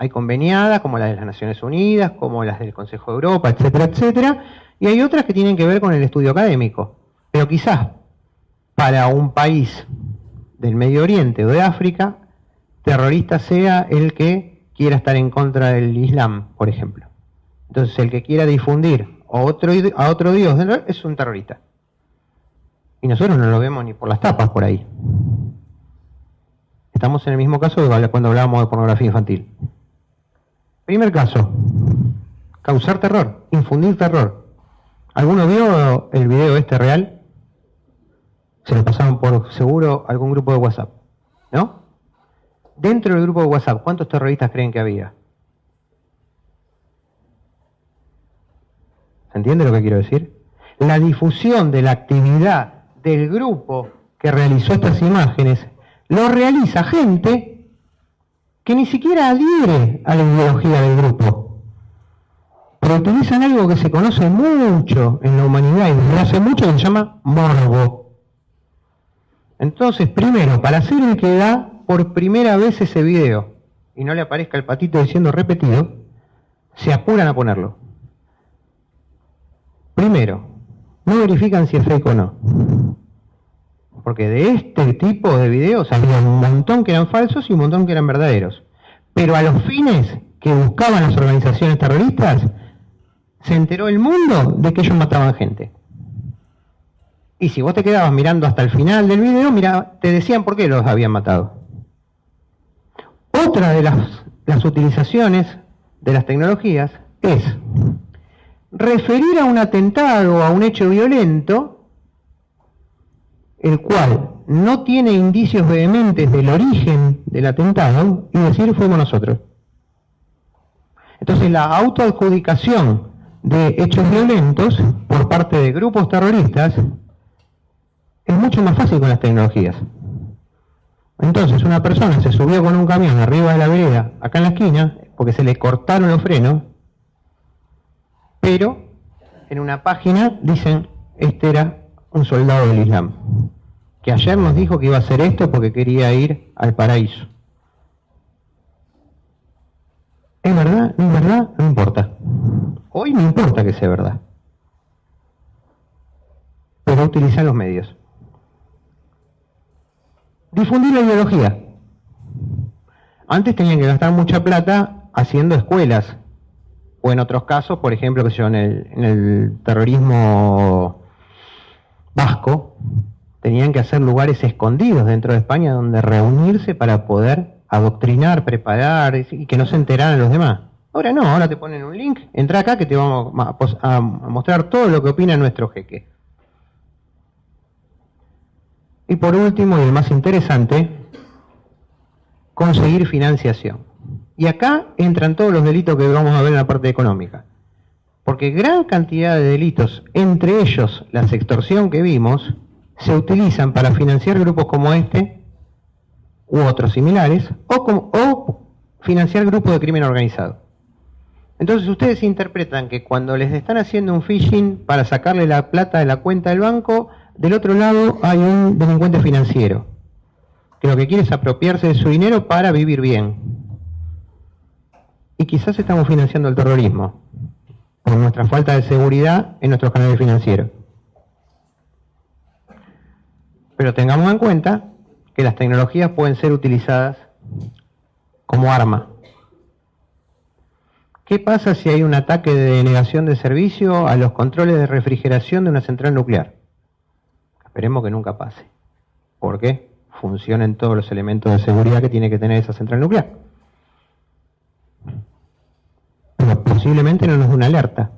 Hay conveniadas, como las de las Naciones Unidas, como las del Consejo de Europa, etcétera, etcétera, y hay otras que tienen que ver con el estudio académico. Pero quizás para un país del Medio Oriente o de África, terrorista sea el que quiera estar en contra del Islam, por ejemplo. Entonces el que quiera difundir a otro Dios es un terrorista. Y nosotros no lo vemos ni por las tapas por ahí. Estamos en el mismo caso de cuando hablábamos de pornografía infantil. Primer caso, causar terror, infundir terror. ¿Alguno vio el video este real? Se lo pasaron por seguro a algún grupo de WhatsApp, ¿no? Dentro del grupo de WhatsApp, ¿cuántos terroristas creen que había? ¿Se entiende lo que quiero decir? La difusión de la actividad del grupo que realizó estas imágenes lo realiza gente que ni siquiera adhiere a la ideología del grupo, pero utilizan algo que se conoce mucho en la humanidad y desde hace mucho, que se llama morbo. Entonces, primero, para hacer el que da por primera vez ese video y no le aparezca el patito diciendo repetido, se apuran a ponerlo. Primero, no verifican si es fake o no. Porque de este tipo de videos había un montón que eran falsos y un montón que eran verdaderos. Pero a los fines que buscaban las organizaciones terroristas, se enteró el mundo de que ellos mataban gente. Y si vos te quedabas mirando hasta el final del video, mira, te decían por qué los habían matado. Otra de las utilizaciones de las tecnologías es referir a un atentado o a un hecho violento, el cual no tiene indicios vehementes del origen del atentado, y decir fuimos nosotros. Entonces la autoadjudicación de hechos violentos por parte de grupos terroristas es mucho más fácil con las tecnologías. Entonces una persona se subió con un camión arriba de la vereda, acá en la esquina, porque se le cortaron los frenos, pero en una página dicen, este era un soldado del Islam, que ayer nos dijo que iba a hacer esto porque quería ir al paraíso. ¿Es verdad? ¿No es verdad? No importa. Hoy no importa que sea verdad. Pero utilizan los medios. Difundir la ideología. Antes tenían que gastar mucha plata haciendo escuelas, o en otros casos, por ejemplo, que en el terrorismo vasco, tenían que hacer lugares escondidos dentro de España donde reunirse para poder adoctrinar, preparar y que no se enteraran los demás. Ahora no, ahora te ponen un link, entra acá que te vamos a mostrar todo lo que opina nuestro jeque. Y por último, y el más interesante, conseguir financiación. Y acá entran todos los delitos que vamos a ver en la parte económica. Porque gran cantidad de delitos, entre ellos la extorsión que vimos, se utilizan para financiar grupos como este u otros similares, o financiar grupos de crimen organizado. Entonces ustedes interpretan que cuando les están haciendo un phishing para sacarle la plata de la cuenta del banco, del otro lado hay un delincuente financiero, que lo que quiere es apropiarse de su dinero para vivir bien. Y quizás estamos financiando el terrorismo por nuestra falta de seguridad en nuestros canales financieros. Pero tengamos en cuenta que las tecnologías pueden ser utilizadas como arma. ¿Qué pasa si hay un ataque de denegación de servicio a los controles de refrigeración de una central nuclear? Esperemos que nunca pase. ¿Por qué? Funcionan todos los elementos de seguridad que tiene que tener esa central nuclear. Pero posiblemente no nos dé una alerta,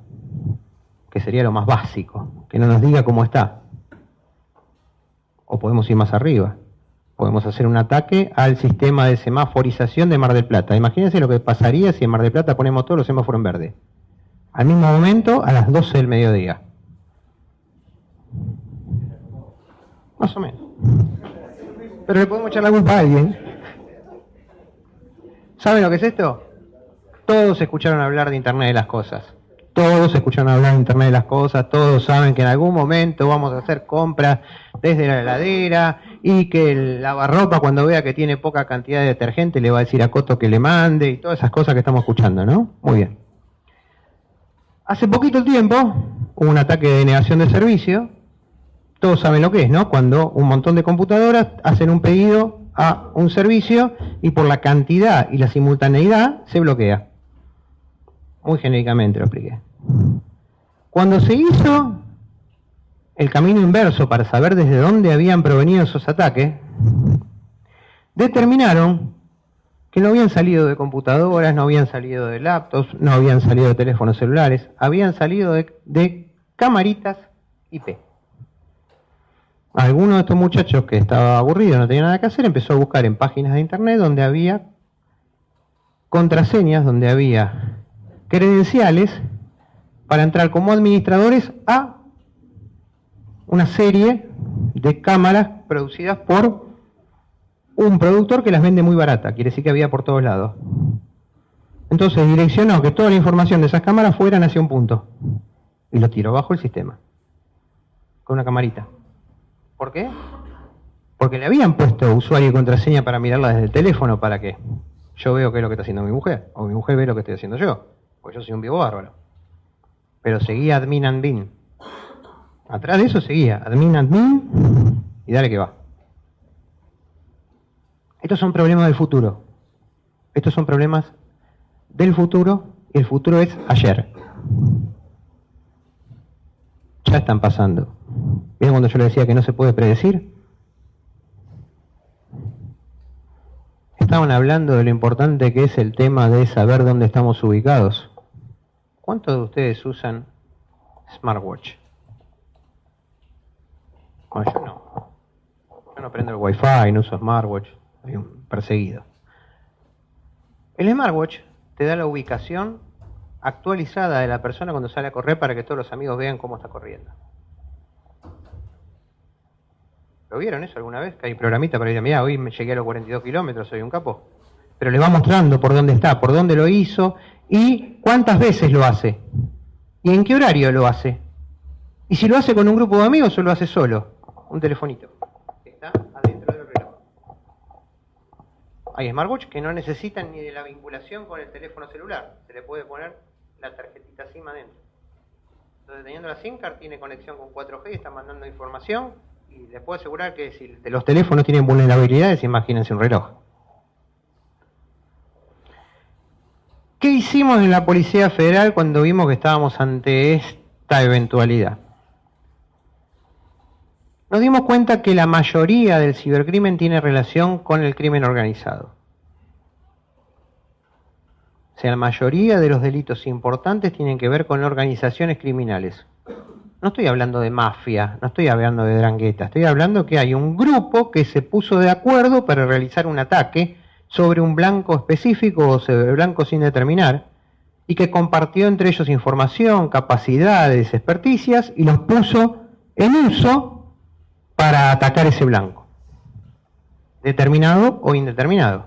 que sería lo más básico, que no nos diga cómo está. O podemos ir más arriba. Podemos hacer un ataque al sistema de semaforización de Mar del Plata. Imagínense lo que pasaría si en Mar del Plata ponemos todos los semáforos en verde. Al mismo momento, a las 12 del mediodía. Más o menos. Pero le podemos echar la culpa a alguien. ¿Saben lo que es esto? Todos escucharon hablar de Internet de las Cosas. Todos escucharon hablar de Internet de las Cosas. Todos saben que en algún momento vamos a hacer compras desde la heladera y que el lavarropa cuando vea que tiene poca cantidad de detergente le va a decir a Coto que le mande, y todas esas cosas que estamos escuchando, ¿no? Muy bien. Hace poquito tiempo hubo un ataque de denegación de servicio. Todos saben lo que es, ¿no? Cuando un montón de computadoras hacen un pedido a un servicio y por la cantidad y la simultaneidad se bloquea. Muy genéricamente lo expliqué. Cuando se hizo el camino inverso para saber desde dónde habían provenido esos ataques, determinaron que no habían salido de computadoras, no habían salido de laptops, no habían salido de teléfonos celulares, habían salido de camaritas IP. Alguno de estos muchachos que estaba aburrido, no tenía nada que hacer, empezó a buscar en páginas de internet donde había contraseñas, donde había credenciales para entrar como administradores a una serie de cámaras producidas por un productor que las vende muy barata, quiere decir que había por todos lados. Entonces direccionó que toda la información de esas cámaras fueran hacia un punto y lo tiró bajo el sistema con una camarita. ¿Por qué? Porque le habían puesto usuario y contraseña para mirarla desde el teléfono. ¿Para qué? Yo veo qué es lo que está haciendo mi mujer, o mi mujer ve lo que estoy haciendo yo, porque yo soy un vivo bárbaro. Pero seguía admin admin. Atrás de eso seguía admin admin y dale que va. Estos son problemas del futuro. Estos son problemas del futuro y el futuro es ayer. Ya están pasando. ¿Vieron cuando yo le decía que no se puede predecir? Estaban hablando de lo importante que es el tema de saber dónde estamos ubicados. ¿Cuántos de ustedes usan smartwatch? Bueno, yo no. Yo no prendo el wifi, no uso smartwatch. Soy un perseguido. El smartwatch te da la ubicación actualizada de la persona cuando sale a correr para que todos los amigos vean cómo está corriendo. ¿Lo vieron eso alguna vez? Que hay programita para ir a mirar, hoy me llegué a los 42 kilómetros, soy un capo. Pero le va mostrando por dónde está, por dónde lo hizo y cuántas veces lo hace. Y en qué horario lo hace. Y si lo hace con un grupo de amigos o lo hace solo. Un telefonito. Está adentro del reloj. Hay smartwatch que no necesitan ni de la vinculación con el teléfono celular. Se le puede poner la tarjetita SIM adentro. Entonces, teniendo la SIM card, tiene conexión con 4G y está mandando información. Y les puedo asegurar que si los teléfonos tienen vulnerabilidades, imagínense un reloj. ¿Qué hicimos en la Policía Federal cuando vimos que estábamos ante esta eventualidad? Nos dimos cuenta que la mayoría del cibercrimen tiene relación con el crimen organizado. O sea, la mayoría de los delitos importantes tienen que ver con organizaciones criminales. No estoy hablando de mafia, no estoy hablando de drangueta, estoy hablando que hay un grupo que se puso de acuerdo para realizar un ataque sobre un blanco específico o sobre blanco sin determinar y que compartió entre ellos información, capacidades, experticias y los puso en uso para atacar ese blanco, determinado o indeterminado.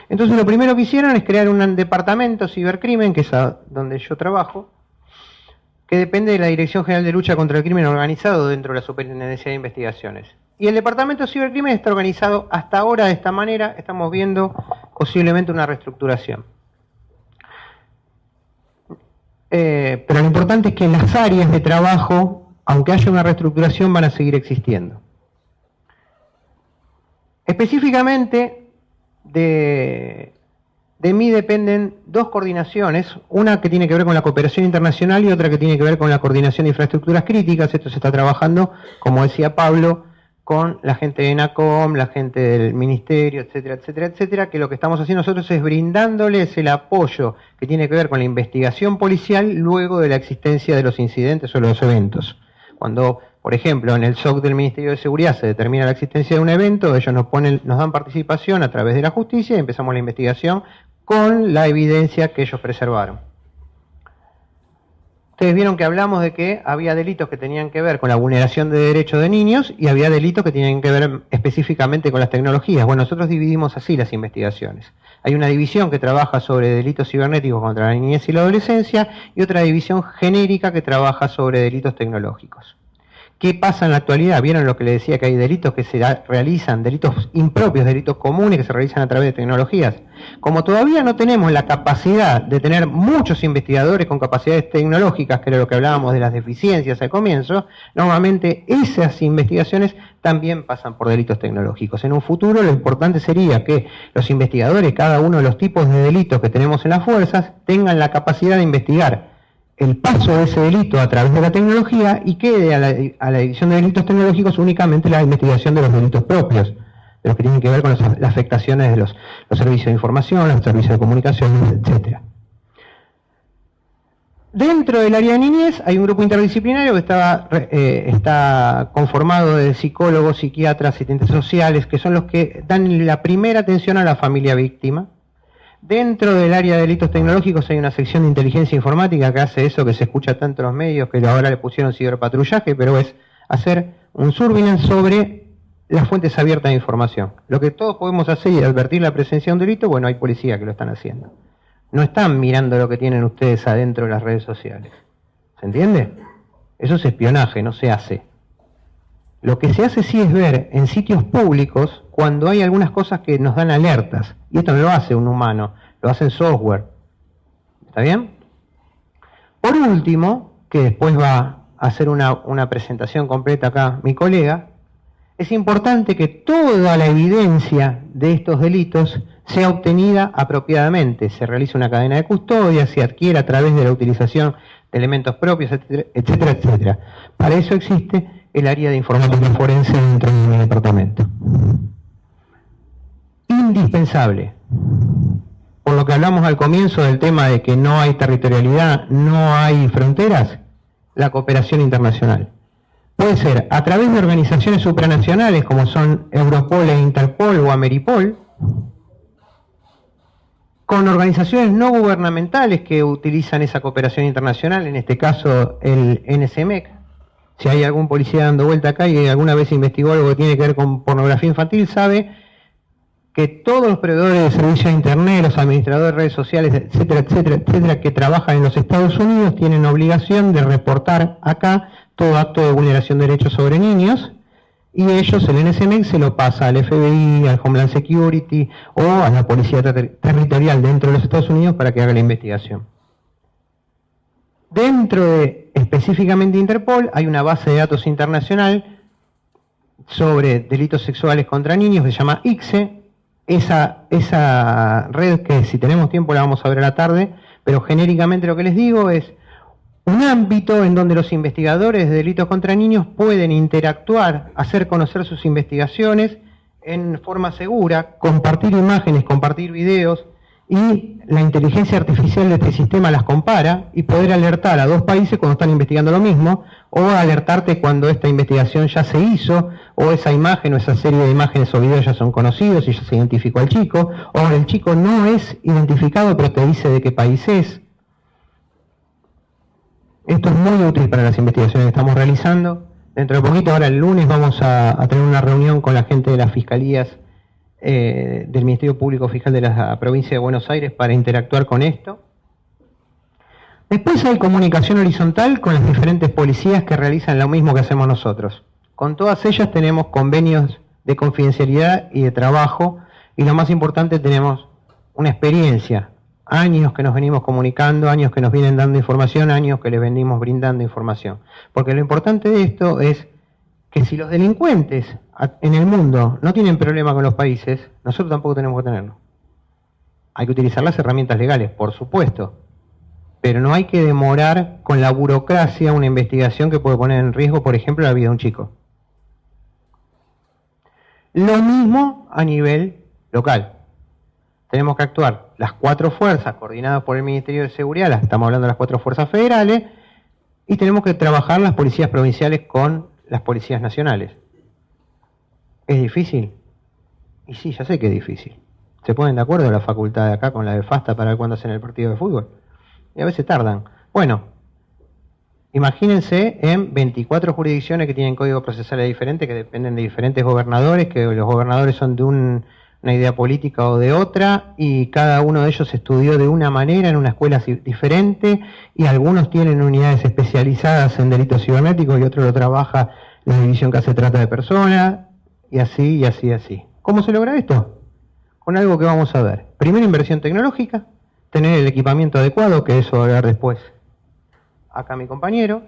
Entonces lo primero que hicieron es crear un departamento cibercrimen, que es donde yo trabajo, que depende de la Dirección General de Lucha contra el Crimen Organizado dentro de la Superintendencia de Investigaciones. Y el Departamento de Cibercrimen está organizado hasta ahora de esta manera, estamos viendo posiblemente una reestructuración. Pero lo importante es que las áreas de trabajo, aunque haya una reestructuración, van a seguir existiendo. Específicamente, de mí dependen dos coordinaciones, una que tiene que ver con la cooperación internacional y otra que tiene que ver con la coordinación de infraestructuras críticas. Esto se está trabajando, como decía Pablo, con la gente de ENACOM, la gente del Ministerio, etcétera, etcétera, etcétera, que lo que estamos haciendo nosotros es brindándoles el apoyo que tiene que ver con la investigación policial luego de la existencia de los incidentes o los eventos. Cuando, por ejemplo, en el SOC del Ministerio de Seguridad se determina la existencia de un evento, ellos nos dan participación a través de la justicia y empezamos la investigación con la evidencia que ellos preservaron. Ustedes vieron que hablamos de que había delitos que tenían que ver con la vulneración de derechos de niños y había delitos que tenían que ver específicamente con las tecnologías. Bueno, nosotros dividimos así las investigaciones. Hay una división que trabaja sobre delitos cibernéticos contra la niñez y la adolescencia y otra división genérica que trabaja sobre delitos tecnológicos. ¿Qué pasa en la actualidad? ¿Vieron lo que le decía, que hay delitos que se realizan, delitos impropios, delitos comunes que se realizan a través de tecnologías? Como todavía no tenemos la capacidad de tener muchos investigadores con capacidades tecnológicas, que era lo que hablábamos de las deficiencias al comienzo, normalmente esas investigaciones también pasan por delitos tecnológicos. En un futuro lo importante sería que los investigadores, cada uno de los tipos de delitos que tenemos en las fuerzas, tengan la capacidad de investigar el paso de ese delito a través de la tecnología y quede a la División de Delitos Tecnológicos únicamente la investigación de los delitos propios, de los que tienen que ver con las afectaciones de los servicios de información, los servicios de comunicación, etc. Dentro del área de niñez hay un grupo interdisciplinario que está conformado de psicólogos, psiquiatras, asistentes sociales, que son los que dan la primera atención a la familia víctima. Dentro del área de delitos tecnológicos hay una sección de inteligencia informática que hace eso que se escucha tanto en los medios, que ahora le pusieron ciberpatrullaje, pero es hacer un surveillance sobre las fuentes abiertas de información. Lo que todos podemos hacer y advertir la presencia de un delito, bueno, hay policía que lo están haciendo. No están mirando lo que tienen ustedes adentro de las redes sociales. ¿Se entiende? Eso es espionaje, no se hace. Lo que se hace sí es ver en sitios públicos cuando hay algunas cosas que nos dan alertas. Y esto no lo hace un humano, lo hace el software. ¿Está bien? Por último, que después va a hacer una presentación completa acá mi colega, es importante que toda la evidencia de estos delitos sea obtenida apropiadamente. Se realiza una cadena de custodia, se adquiere a través de la utilización de elementos propios, etcétera, etcétera. Para eso existe el área de informática forense dentro de mi departamento. Indispensable. Por lo que hablamos al comienzo del tema de que no hay territorialidad, no hay fronteras, la cooperación internacional. Puede ser a través de organizaciones supranacionales como son Europol e Interpol o Ameripol, con organizaciones no gubernamentales que utilizan esa cooperación internacional, en este caso el NSMEC. Si hay algún policía dando vuelta acá y alguna vez investigó algo que tiene que ver con pornografía infantil, sabe que todos los proveedores de servicios de internet, los administradores de redes sociales, etcétera, etcétera, etcétera, que trabajan en los Estados Unidos, tienen obligación de reportar acá todo acto de vulneración de derechos sobre niños, y ellos, el NSMEC, se lo pasa al FBI, al Homeland Security o a la Policía Territorial dentro de los Estados Unidos para que haga la investigación. Dentro de específicamente Interpol hay una base de datos internacional sobre delitos sexuales contra niños que se llama ICSE. Esa red, que si tenemos tiempo la vamos a ver a la tarde, pero genéricamente lo que les digo es un ámbito en donde los investigadores de delitos contra niños pueden interactuar, hacer conocer sus investigaciones en forma segura, compartir imágenes, compartir videos, y la inteligencia artificial de este sistema las compara y poder alertar a dos países cuando están investigando lo mismo, o alertarte cuando esta investigación ya se hizo, o esa imagen o esa serie de imágenes o videos ya son conocidos y ya se identificó al chico, o el chico no es identificado pero te dice de qué país es. Esto es muy útil para las investigaciones que estamos realizando. Dentro de poquito, ahora el lunes, vamos a tener una reunión con la gente de las fiscalías del Ministerio Público Fiscal de la provincia de Buenos Aires para interactuar con esto. Después hay comunicación horizontal con las diferentes policías que realizan lo mismo que hacemos nosotros. Con todas ellas tenemos convenios de confidencialidad y de trabajo, y lo más importante, tenemos una experiencia, años que nos venimos comunicando, años que nos vienen dando información, años que les venimos brindando información. Porque lo importante de esto es que si los delincuentes en el mundo no tienen problema con los países, nosotros tampoco tenemos que tenerlo. Hay que utilizar las herramientas legales, por supuesto, pero no hay que demorar con la burocracia una investigación que puede poner en riesgo, por ejemplo, la vida de un chico. Lo mismo a nivel local. Tenemos que actuar las 4 fuerzas coordinadas por el Ministerio de Seguridad, estamos hablando de las 4 fuerzas federales, y tenemos que trabajar las policías provinciales con las policías nacionales. ¿Es difícil? Y sí, ya sé que es difícil. ¿Se ponen de acuerdo la facultad de acá con la de FASTA para ver cuándo hacen el partido de fútbol? Y a veces tardan. Bueno, imagínense en 24 jurisdicciones que tienen códigos procesales diferentes, que dependen de diferentes gobernadores, que los gobernadores son de una idea política o de otra, y cada uno de ellos estudió de una manera en una escuela diferente, y algunos tienen unidades especializadas en delitos cibernéticos y otro lo trabaja la división que hace trata de personas, y así, y así, y así. ¿Cómo se logra esto? Con algo que vamos a ver. Primero, inversión tecnológica, tener el equipamiento adecuado, que eso va a hablar después acá mi compañero,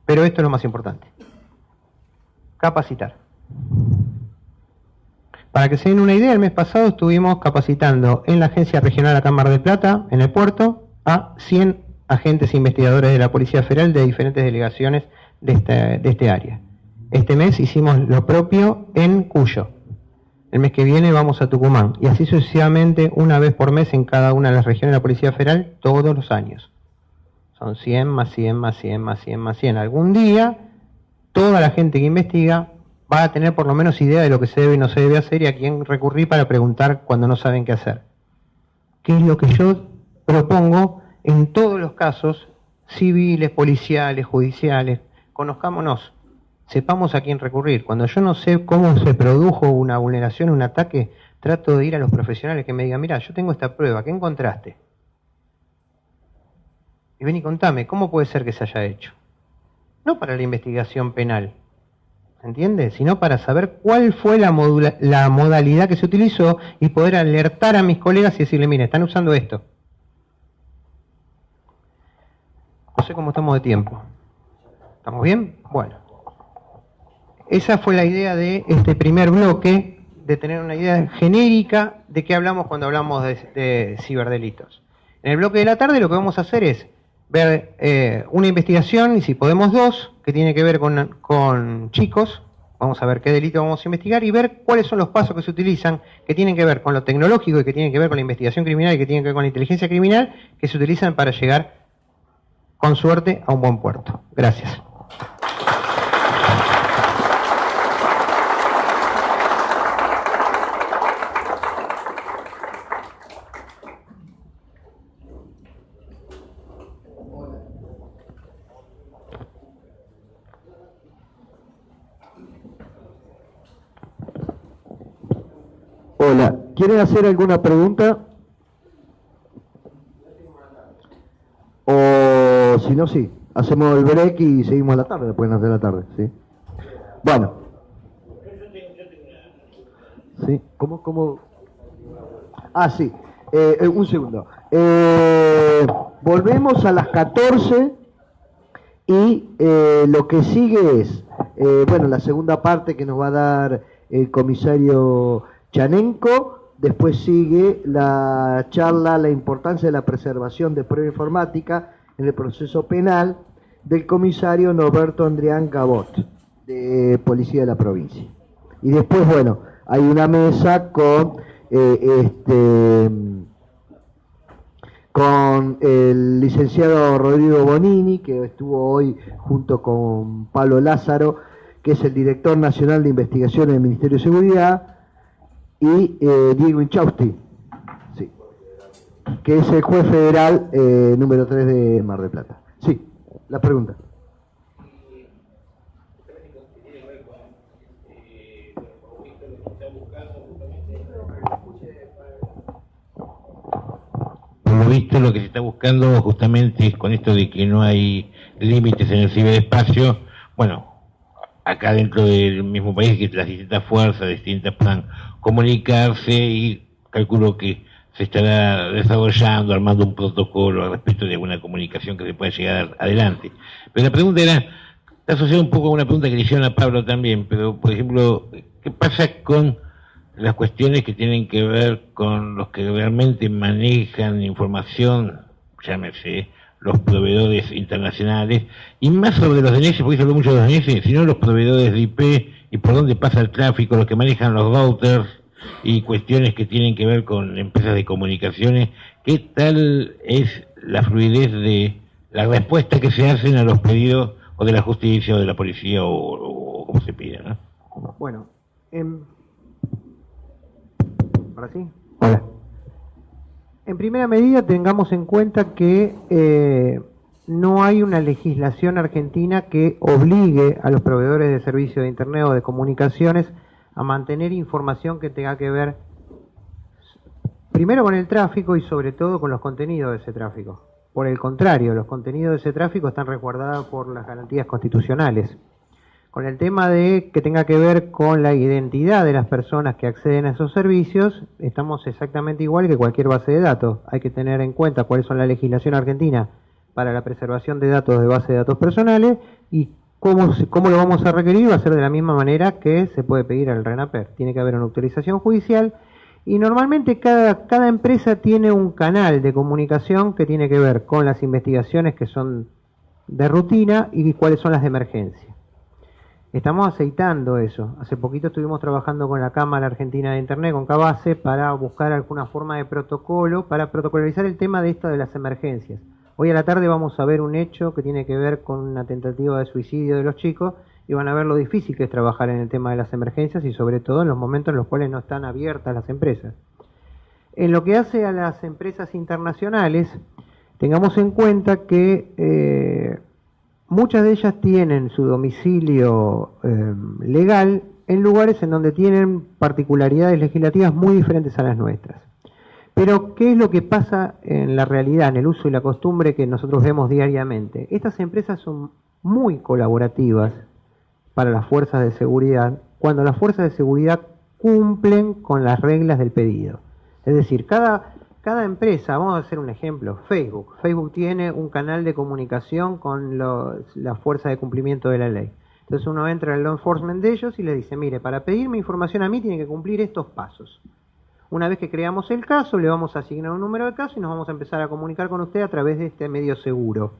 pero esto es lo más importante. Capacitar. Para que se den una idea, el mes pasado estuvimos capacitando en la Agencia Regional acá en Mar del Plata, en el puerto, a 100 agentes e investigadores de la Policía Federal de diferentes delegaciones de este área. Este mes hicimos lo propio en Cuyo. El mes que viene vamos a Tucumán. Y así sucesivamente, una vez por mes en cada una de las regiones de la Policía Federal, todos los años. Son 100 más 100 más 100 más 100 más 100. Algún día, toda la gente que investiga va a tener por lo menos idea de lo que se debe y no se debe hacer y a quién recurrir para preguntar cuando no saben qué hacer. ¿Qué es lo que yo propongo en todos los casos civiles, policiales, judiciales? Conozcámonos, sepamos a quién recurrir. Cuando yo no sé cómo se produjo una vulneración, un ataque, trato de ir a los profesionales que me digan, mira, yo tengo esta prueba, ¿qué encontraste? Y ven y contame, ¿cómo puede ser que se haya hecho? No para la investigación penal, ¿entiende? Sino para saber cuál fue la modalidad que se utilizó y poder alertar a mis colegas y decirle, mire, están usando esto. No sé cómo estamos de tiempo. ¿Estamos bien? Bueno. Esa fue la idea de este primer bloque, de tener una idea genérica de qué hablamos cuando hablamos de ciberdelitos. En el bloque de la tarde lo que vamos a hacer es ver una investigación, y si podemos dos, que tiene que ver con chicos. Vamos a ver qué delito vamos a investigar y ver cuáles son los pasos que se utilizan, que tienen que ver con lo tecnológico y que tienen que ver con la investigación criminal y que tienen que ver con la inteligencia criminal, que se utilizan para llegar con suerte a un buen puerto. Gracias. Hola, ¿quieren hacer alguna pregunta? O si no, sí, hacemos el break y seguimos a la tarde, después de la tarde, ¿sí? Bueno. ¿Sí? ¿Cómo? Ah, sí, un segundo. Volvemos a las 14 y lo que sigue es, bueno, la segunda parte que nos va a dar el comisario Chanenko. Después sigue la charla, la importancia de la preservación de prueba informática en el proceso penal, del comisario Norberto Andrián Gabot, de Policía de la Provincia. Y después, bueno, hay una mesa con el licenciado Rodrigo Bonini, que estuvo hoy junto con Pablo Lázaro, que es el director nacional de investigación del Ministerio de Seguridad, y Diego Inchausti, sí, que es el juez federal número 3 de Mar del Plata. Sí, la pregunta. Por lo visto, lo que se está buscando justamente es con esto de que no hay límites en el ciberespacio. Bueno, acá dentro del mismo país, que las distintas fuerzas distintas puedan comunicarse, y calculo que se estará desarrollando, armando un protocolo al respecto de alguna comunicación que se pueda llegar adelante. Pero la pregunta está asociada un poco a una pregunta que le hicieron a Pablo también, pero por ejemplo, ¿qué pasa con las cuestiones que tienen que ver con los que realmente manejan información, llámese los proveedores internacionales, y más sobre los DNS, porque se habla mucho de los DNS, sino los proveedores de IP y por dónde pasa el tráfico, los que manejan los routers y cuestiones que tienen que ver con empresas de comunicaciones? ¿Qué tal es la fluidez de la respuesta que se hacen a los pedidos o de la justicia o de la policía o como se pida, ¿no? Bueno, ¿ahora sí? Hola. En primera medida, tengamos en cuenta que no hay una legislación argentina que obligue a los proveedores de servicios de Internet o de comunicaciones a mantener información que tenga que ver primero con el tráfico y sobre todo con los contenidos de ese tráfico. Por el contrario, los contenidos de ese tráfico están resguardados por las garantías constitucionales. Con el tema de que tenga que ver con la identidad de las personas que acceden a esos servicios, estamos exactamente igual que cualquier base de datos. Hay que tener en cuenta cuáles son la legislación argentina para la preservación de datos de base de datos personales y cómo lo vamos a requerir. Va a ser de la misma manera que se puede pedir al RENAPER. Tiene que haber una autorización judicial y normalmente cada empresa tiene un canal de comunicación que tiene que ver con las investigaciones que son de rutina y cuáles son las de emergencia. Estamos aceitando eso. Hace poquito estuvimos trabajando con la Cámara Argentina de Internet, con CABASE, para buscar alguna forma de protocolo, para protocolarizar el tema de esto de las emergencias. Hoy a la tarde vamos a ver un hecho que tiene que ver con una tentativa de suicidio de los chicos y van a ver lo difícil que es trabajar en el tema de las emergencias y sobre todo en los momentos en los cuales no están abiertas las empresas. En lo que hace a las empresas internacionales, tengamos en cuenta que muchas de ellas tienen su domicilio legal en lugares en donde tienen particularidades legislativas muy diferentes a las nuestras. Pero, ¿qué es lo que pasa en la realidad, en el uso y la costumbre que nosotros vemos diariamente? Estas empresas son muy colaborativas para las fuerzas de seguridad cuando las fuerzas de seguridad cumplen con las reglas del pedido. Es decir, cada empresa, vamos a hacer un ejemplo, Facebook. Facebook tiene un canal de comunicación con la fuerza de cumplimiento de la ley. Entonces uno entra al law enforcement de ellos y le dice, mire, para pedirme información a mí tiene que cumplir estos pasos. Una vez que creamos el caso, le vamos a asignar un número de caso y nos vamos a empezar a comunicar con usted a través de este medio seguro.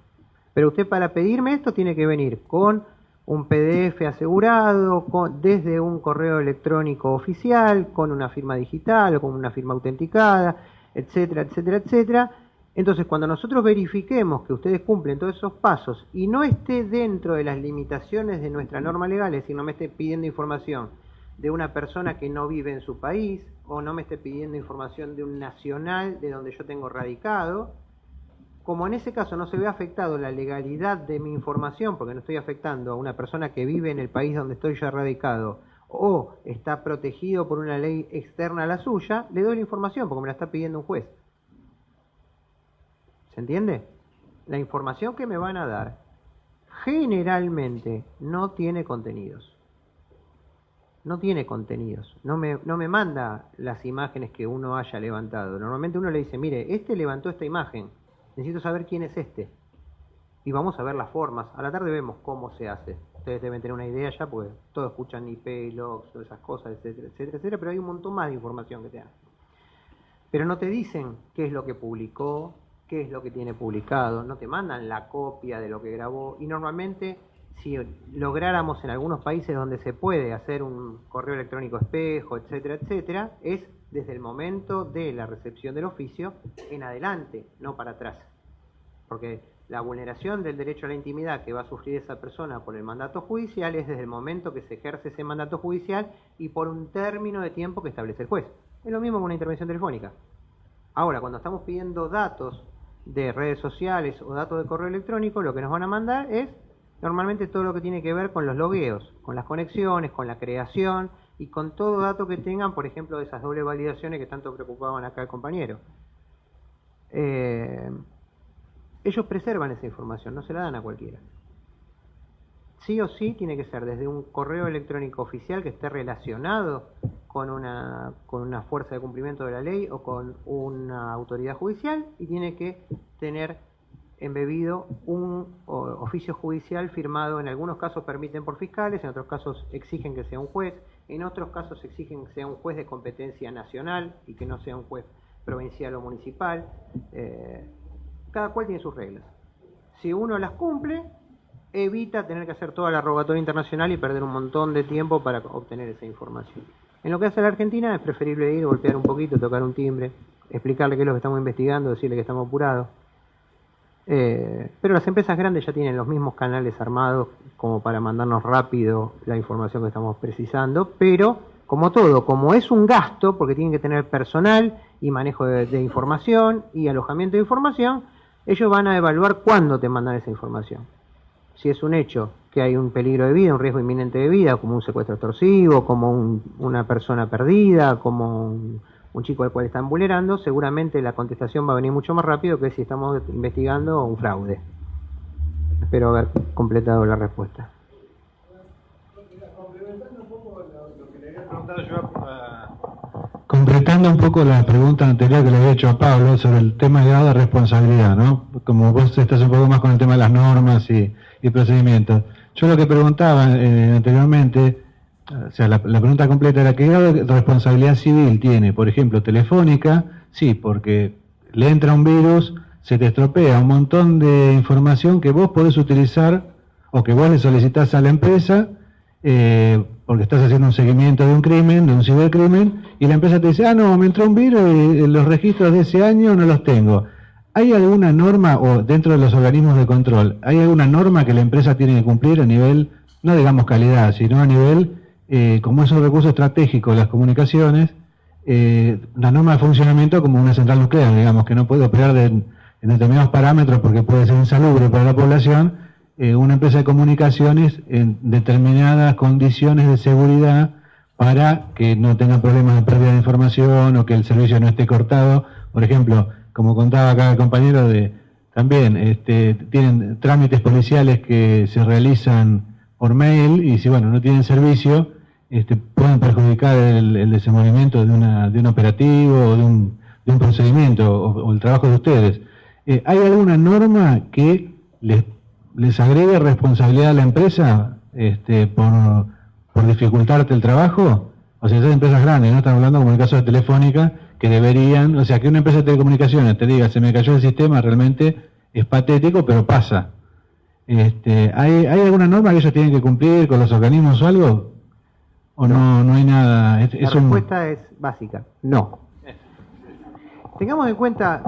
Pero usted para pedirme esto tiene que venir con un PDF asegurado, desde un correo electrónico oficial, con una firma digital o con una firma autenticada, etcétera, etcétera, etcétera. Entonces, cuando nosotros verifiquemos que ustedes cumplen todos esos pasos y no esté dentro de las limitaciones de nuestra norma legal, es decir, no me esté pidiendo información de una persona que no vive en su país, o no me esté pidiendo información de un nacional de donde yo tengo radicado, como en ese caso no se ve afectado la legalidad de mi información, porque no estoy afectando a una persona que vive en el país donde estoy yo radicado, o está protegido por una ley externa a la suya, le doy la información porque me la está pidiendo un juez. ¿Se entiende? La información que me van a dar generalmente no tiene contenidos. No tiene contenidos. No me manda las imágenes que uno haya levantado. Normalmente uno le dice, mire, este levantó esta imagen. Necesito saber quién es este. Y vamos a ver las formas. A la tarde vemos cómo se hace. Ustedes deben tener una idea ya, porque todos escuchan IP, logs, todas esas cosas, etcétera, etcétera, etcétera, pero hay un montón más de información que te dan. Pero no te dicen qué es lo que publicó, qué es lo que tiene publicado, no te mandan la copia de lo que grabó, y normalmente, si lográramos en algunos países donde se puede hacer un correo electrónico espejo, etcétera, etcétera, es desde el momento de la recepción del oficio en adelante, no para atrás. Porque la vulneración del derecho a la intimidad que va a sufrir esa persona por el mandato judicial es desde el momento que se ejerce ese mandato judicial y por un término de tiempo que establece el juez. Es lo mismo con una intervención telefónica. Ahora, cuando estamos pidiendo datos de redes sociales o datos de correo electrónico, lo que nos van a mandar es normalmente todo lo que tiene que ver con los logueos, con las conexiones, con la creación y con todo dato que tengan, por ejemplo, de esas dobles validaciones que tanto preocupaban acá el compañero. Ellos preservan esa información, no se la dan a cualquiera. Sí o sí tiene que ser desde un correo electrónico oficial que esté relacionado con una fuerza de cumplimiento de la ley o con una autoridad judicial, y tiene que tener embebido un oficio judicial firmado. En algunos casos permiten por fiscales, en otros casos exigen que sea un juez, en otros casos exigen que sea un juez de competencia nacional y que no sea un juez provincial o municipal. Cada cual tiene sus reglas. Si uno las cumple, evita tener que hacer toda la rogatoria internacional y perder un montón de tiempo para obtener esa información. En lo que hace a la Argentina es preferible ir, golpear un poquito, tocar un timbre, explicarle qué es lo que estamos investigando, decirle que estamos apurados. Pero las empresas grandes ya tienen los mismos canales armados como para mandarnos rápido la información que estamos precisando, pero como todo, como es un gasto, porque tienen que tener personal y manejo de información y alojamiento de información, ellos van a evaluar cuándo te mandan esa información. Si es un hecho que hay un peligro de vida, un riesgo inminente de vida, como un secuestro extorsivo, como una persona perdida, como un chico al cual están vulnerando, seguramente la contestación va a venir mucho más rápido que si estamos investigando un fraude. Espero haber completado la respuesta. Completando un poco la pregunta anterior que le había hecho a Pablo sobre el tema del grado de responsabilidad, ¿no? Como vos estás un poco más con el tema de las normas y procedimientos. Yo lo que preguntaba anteriormente, o sea, la pregunta completa era: ¿qué grado de responsabilidad civil tiene? Por ejemplo, Telefónica, sí, porque le entra un virus, se te estropea un montón de información que vos podés utilizar o que vos le solicitás a la empresa, porque estás haciendo un seguimiento de un crimen, de un cibercrimen, y la empresa te dice: ah, no, me entró un virus y los registros de ese año no los tengo. ¿Hay alguna norma, o dentro de los organismos de control, hay alguna norma que la empresa tiene que cumplir a nivel, no digamos calidad, sino a nivel, como es un recurso estratégico, las comunicaciones, la norma de funcionamiento como una central nuclear, digamos, que no puede operar en determinados parámetros porque puede ser insalubre para la población, una empresa de comunicaciones en determinadas condiciones de seguridad para que no tengan problemas de pérdida de información o que el servicio no esté cortado? Por ejemplo, como contaba acá el compañero, también tienen trámites policiales que se realizan por mail, y si bueno, no tienen servicio, pueden perjudicar el desenvolvimiento de un operativo o de un procedimiento o el trabajo de ustedes. ¿Hay alguna norma que les agregue responsabilidad a la empresa por dificultarte el trabajo? O sea, esas empresas grandes, no estamos hablando como en el caso de Telefónica, que deberían, o sea, que una empresa de telecomunicaciones te diga: se me cayó el sistema, realmente es patético, pero pasa. ¿Hay alguna norma que ellos tienen que cumplir con los organismos o algo? ¿O no hay nada? La respuesta es básica: no. Tengamos en cuenta,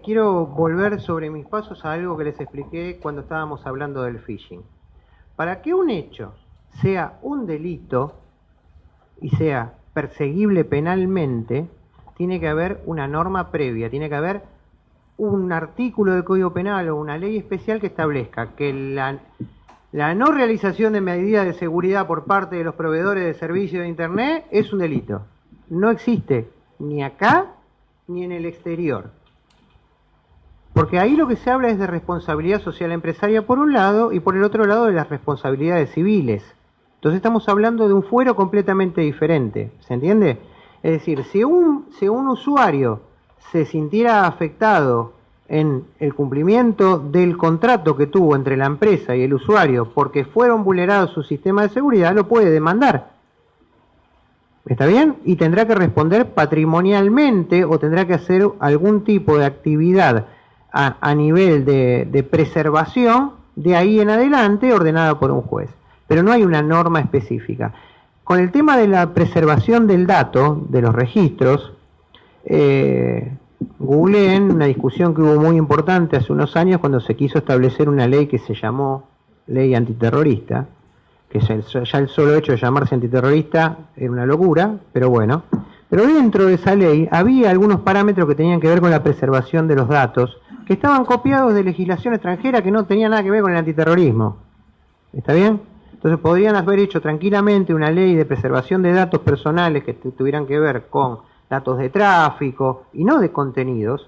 quiero volver sobre mis pasos a algo que les expliqué cuando estábamos hablando del phishing. Para que un hecho sea un delito y sea perseguible penalmente, tiene que haber una norma previa, tiene que haber un artículo del Código Penal o una ley especial que establezca que la no realización de medidas de seguridad por parte de los proveedores de servicios de Internet es un delito. No existe ni acá ni en el exterior. Porque ahí lo que se habla es de responsabilidad social empresaria por un lado, y por el otro lado de las responsabilidades civiles. Entonces estamos hablando de un fuero completamente diferente, ¿se entiende? Es decir, si un usuario se sintiera afectado en el cumplimiento del contrato que tuvo entre la empresa y el usuario porque fueron vulnerados sus sistemas de seguridad, lo puede demandar. ¿Está bien? Y tendrá que responder patrimonialmente o tendrá que hacer algún tipo de actividad a nivel de preservación de ahí en adelante ordenada por un juez. Pero no hay una norma específica. Con el tema de la preservación del dato, de los registros, googleen una discusión que hubo muy importante hace unos años cuando se quiso establecer una ley que se llamó ley antiterrorista, que ya el solo hecho de llamarse antiterrorista era una locura, pero bueno. Pero dentro de esa ley había algunos parámetros que tenían que ver con la preservación de los datos, que estaban copiados de legislación extranjera que no tenía nada que ver con el antiterrorismo. ¿Está bien? Entonces podrían haber hecho tranquilamente una ley de preservación de datos personales que tuvieran que ver con datos de tráfico y no de contenidos,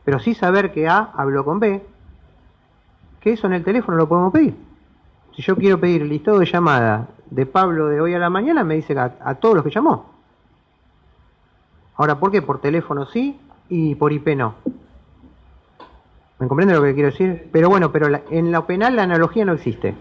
pero sí saber que A habló con B, que eso en el teléfono lo podemos pedir. Si yo quiero pedir el listado de llamada de Pablo de hoy a la mañana, me dice a todos los que llamó. Ahora, ¿por qué? Por teléfono sí y por IP no. ¿Me comprende lo que quiero decir? Pero bueno, en lo penal la analogía no existe.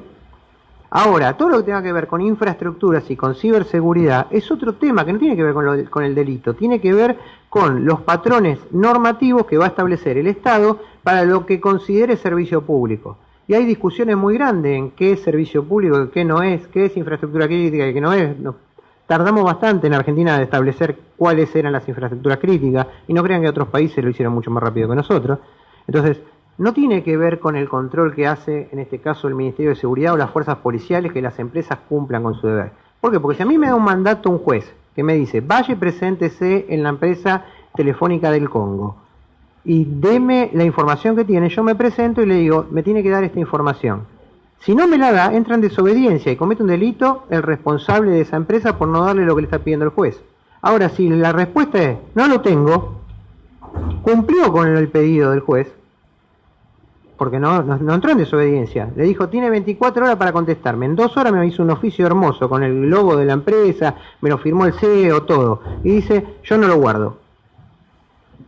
Ahora, todo lo que tenga que ver con infraestructuras y con ciberseguridad es otro tema que no tiene que ver con el delito, tiene que ver con los patrones normativos que va a establecer el Estado para lo que considere servicio público. Y hay discusiones muy grandes en qué es servicio público, qué no es, qué es infraestructura crítica y qué no es. Tardamos bastante en Argentina de establecer cuáles eran las infraestructuras críticas, y no crean que otros países lo hicieron mucho más rápido que nosotros. Entonces, no tiene que ver con el control que hace, en este caso, el Ministerio de Seguridad o las fuerzas policiales, que las empresas cumplan con su deber. ¿Por qué? Porque si a mí me da un mandato un juez que me dice: vaya y preséntese en la empresa telefónica del Congo y deme la información que tiene, yo me presento y le digo: me tiene que dar esta información. Si no me la da, entra en desobediencia y comete un delito el responsable de esa empresa por no darle lo que le está pidiendo el juez. Ahora, si la respuesta es: no lo tengo, cumplió con el pedido del juez, porque no entró en desobediencia. Le dijo, tiene 24 horas para contestarme. En 2 horas me hizo un oficio hermoso con el logo de la empresa, me lo firmó el CEO, todo. Y dice, yo no lo guardo.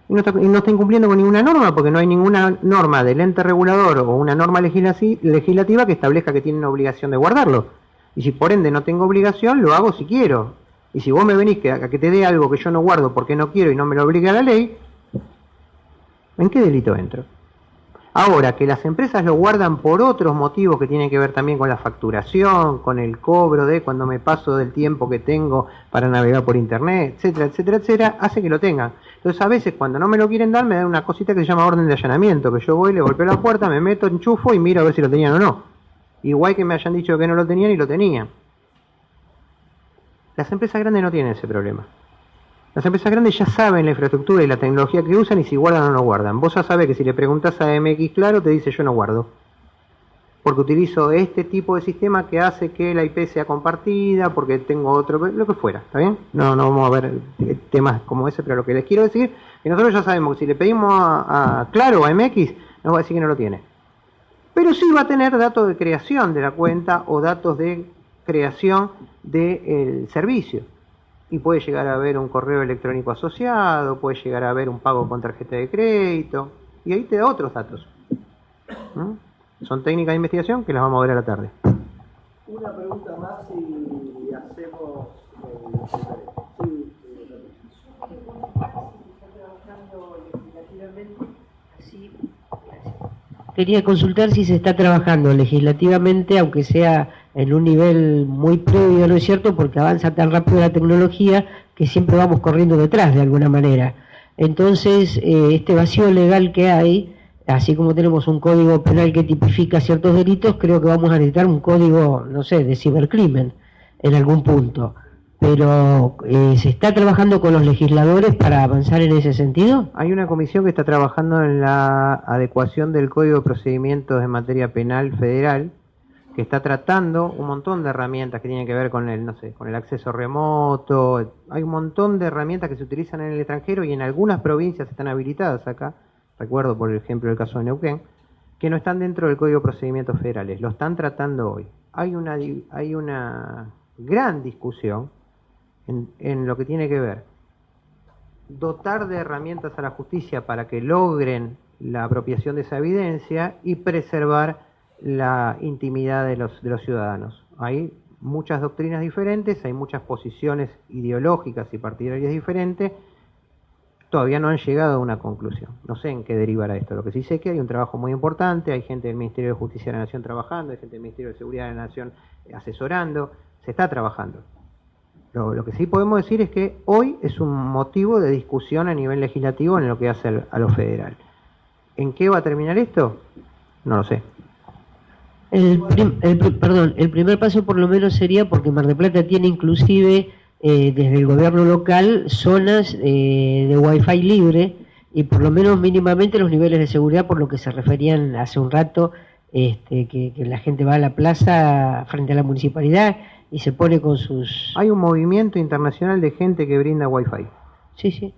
Y no está incumpliendo con ninguna norma, porque no hay ninguna norma del ente regulador o una norma legislativa que establezca que tiene una obligación de guardarlo. Y si por ende no tengo obligación, lo hago si quiero. Y si vos me venís a que te dé algo que yo no guardo porque no quiero y no me lo obliga la ley, ¿en qué delito entro? Ahora, que las empresas lo guardan por otros motivos que tienen que ver también con la facturación, con el cobro de cuando me paso del tiempo que tengo para navegar por internet, etcétera, etcétera, etcétera, hace que lo tengan. Entonces a veces cuando no me lo quieren dar me dan una cosita que se llama orden de allanamiento, que yo voy, le golpeo la puerta, me meto, enchufo y miro a ver si lo tenían o no. Igual que me hayan dicho que no lo tenían y lo tenían. Las empresas grandes no tienen ese problema. Las empresas grandes ya saben la infraestructura y la tecnología que usan y si guardan o no guardan. Vos ya sabés que si le preguntás a MX Claro te dice yo no guardo. Porque utilizo este tipo de sistema que hace que la IP sea compartida, porque tengo otro, lo que fuera, ¿está bien? No vamos a ver temas como ese, pero lo que les quiero decir es que nosotros ya sabemos que si le pedimos a Claro o a MX, nos va a decir que no lo tiene. Pero sí va a tener datos de creación de la cuenta o datos de creación del servicio. Y puede llegar a haber un correo electrónico asociado, puede llegar a haber un pago con tarjeta de crédito, y ahí te da otros datos. Son técnicas de investigación que las vamos a ver a la tarde. Una pregunta más y hacemos... Quería consultar si se está trabajando legislativamente, aunque sea en un nivel muy previo, ¿no es cierto? Porque avanza tan rápido la tecnología que siempre vamos corriendo detrás de alguna manera. Entonces, este vacío legal que hay, así como tenemos un código penal que tipifica ciertos delitos, creo que vamos a necesitar un código, no sé, de cibercrimen en algún punto. Pero, ¿se está trabajando con los legisladores para avanzar en ese sentido? Hay una comisión que está trabajando en la adecuación del Código de Procedimientos en materia penal federal, que está tratando un montón de herramientas que tienen que ver con el, no sé, con el acceso remoto. Hay un montón de herramientas que se utilizan en el extranjero y en algunas provincias están habilitadas acá. Recuerdo, por ejemplo, el caso de Neuquén, que no están dentro del Código de Procedimientos Federales. Lo están tratando hoy. Hay una gran discusión en lo que tiene que ver dotar de herramientas a la justicia para que logren la apropiación de esa evidencia y preservar la intimidad de los ciudadanos. Hay muchas doctrinas diferentes, hay muchas posiciones ideológicas y partidarias diferentes, todavía no han llegado a una conclusión. No sé en qué derivará esto. Lo que sí sé es que hay un trabajo muy importante, hay gente del Ministerio de Justicia de la Nación trabajando, hay gente del Ministerio de Seguridad de la Nación asesorando, se está trabajando. Lo que sí podemos decir es que hoy es un motivo de discusión a nivel legislativo en lo que hace a lo federal. ¿En qué va a terminar esto? No lo sé. El primer paso por lo menos sería, porque Mar del Plata tiene inclusive desde el gobierno local zonas de Wi-Fi libre y por lo menos mínimamente los niveles de seguridad, por lo que se referían hace un rato, que la gente va a la plaza frente a la municipalidad y se pone con sus... Hay un movimiento internacional de gente que brinda Wi-Fi. Sí.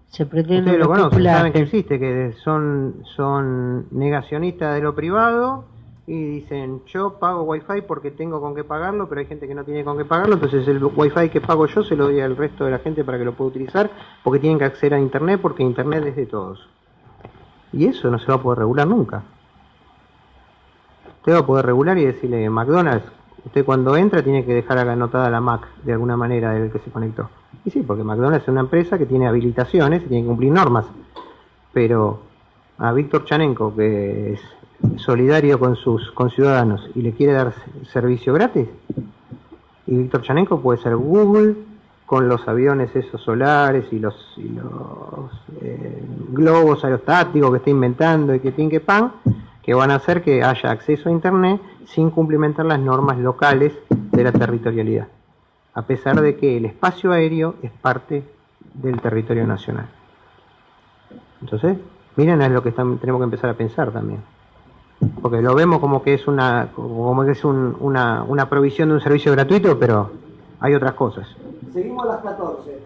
Se pretende... Ustedes lo conocen, saben que existe, que son negacionistas de lo privado y dicen, yo pago Wi-Fi porque tengo con qué pagarlo, pero hay gente que no tiene con qué pagarlo, entonces el Wi-Fi que pago yo se lo doy al resto de la gente para que lo pueda utilizar, porque tienen que acceder a Internet, porque Internet es de todos. Y eso no se va a poder regular nunca. Usted va a poder regular y decirle, McDonald's, usted cuando entra tiene que dejar anotada la MAC de alguna manera del que se conectó. Y sí, porque McDonald's es una empresa que tiene habilitaciones y tiene que cumplir normas. Pero a Víctor Chanenko, que es solidario con sus conciudadanos y le quiere dar servicio gratis, y Víctor Chanenko puede ser Google con los aviones esos solares y los globos aerostáticos que está inventando y que pin que pan, que van a hacer que haya acceso a Internet sin cumplimentar las normas locales de la territorialidad, a pesar de que el espacio aéreo es parte del territorio nacional. Entonces, miren, es lo que tenemos que empezar a pensar también, porque lo vemos como que es una provisión de un servicio gratuito, pero hay otras cosas. Seguimos a las 14.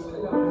Gracias.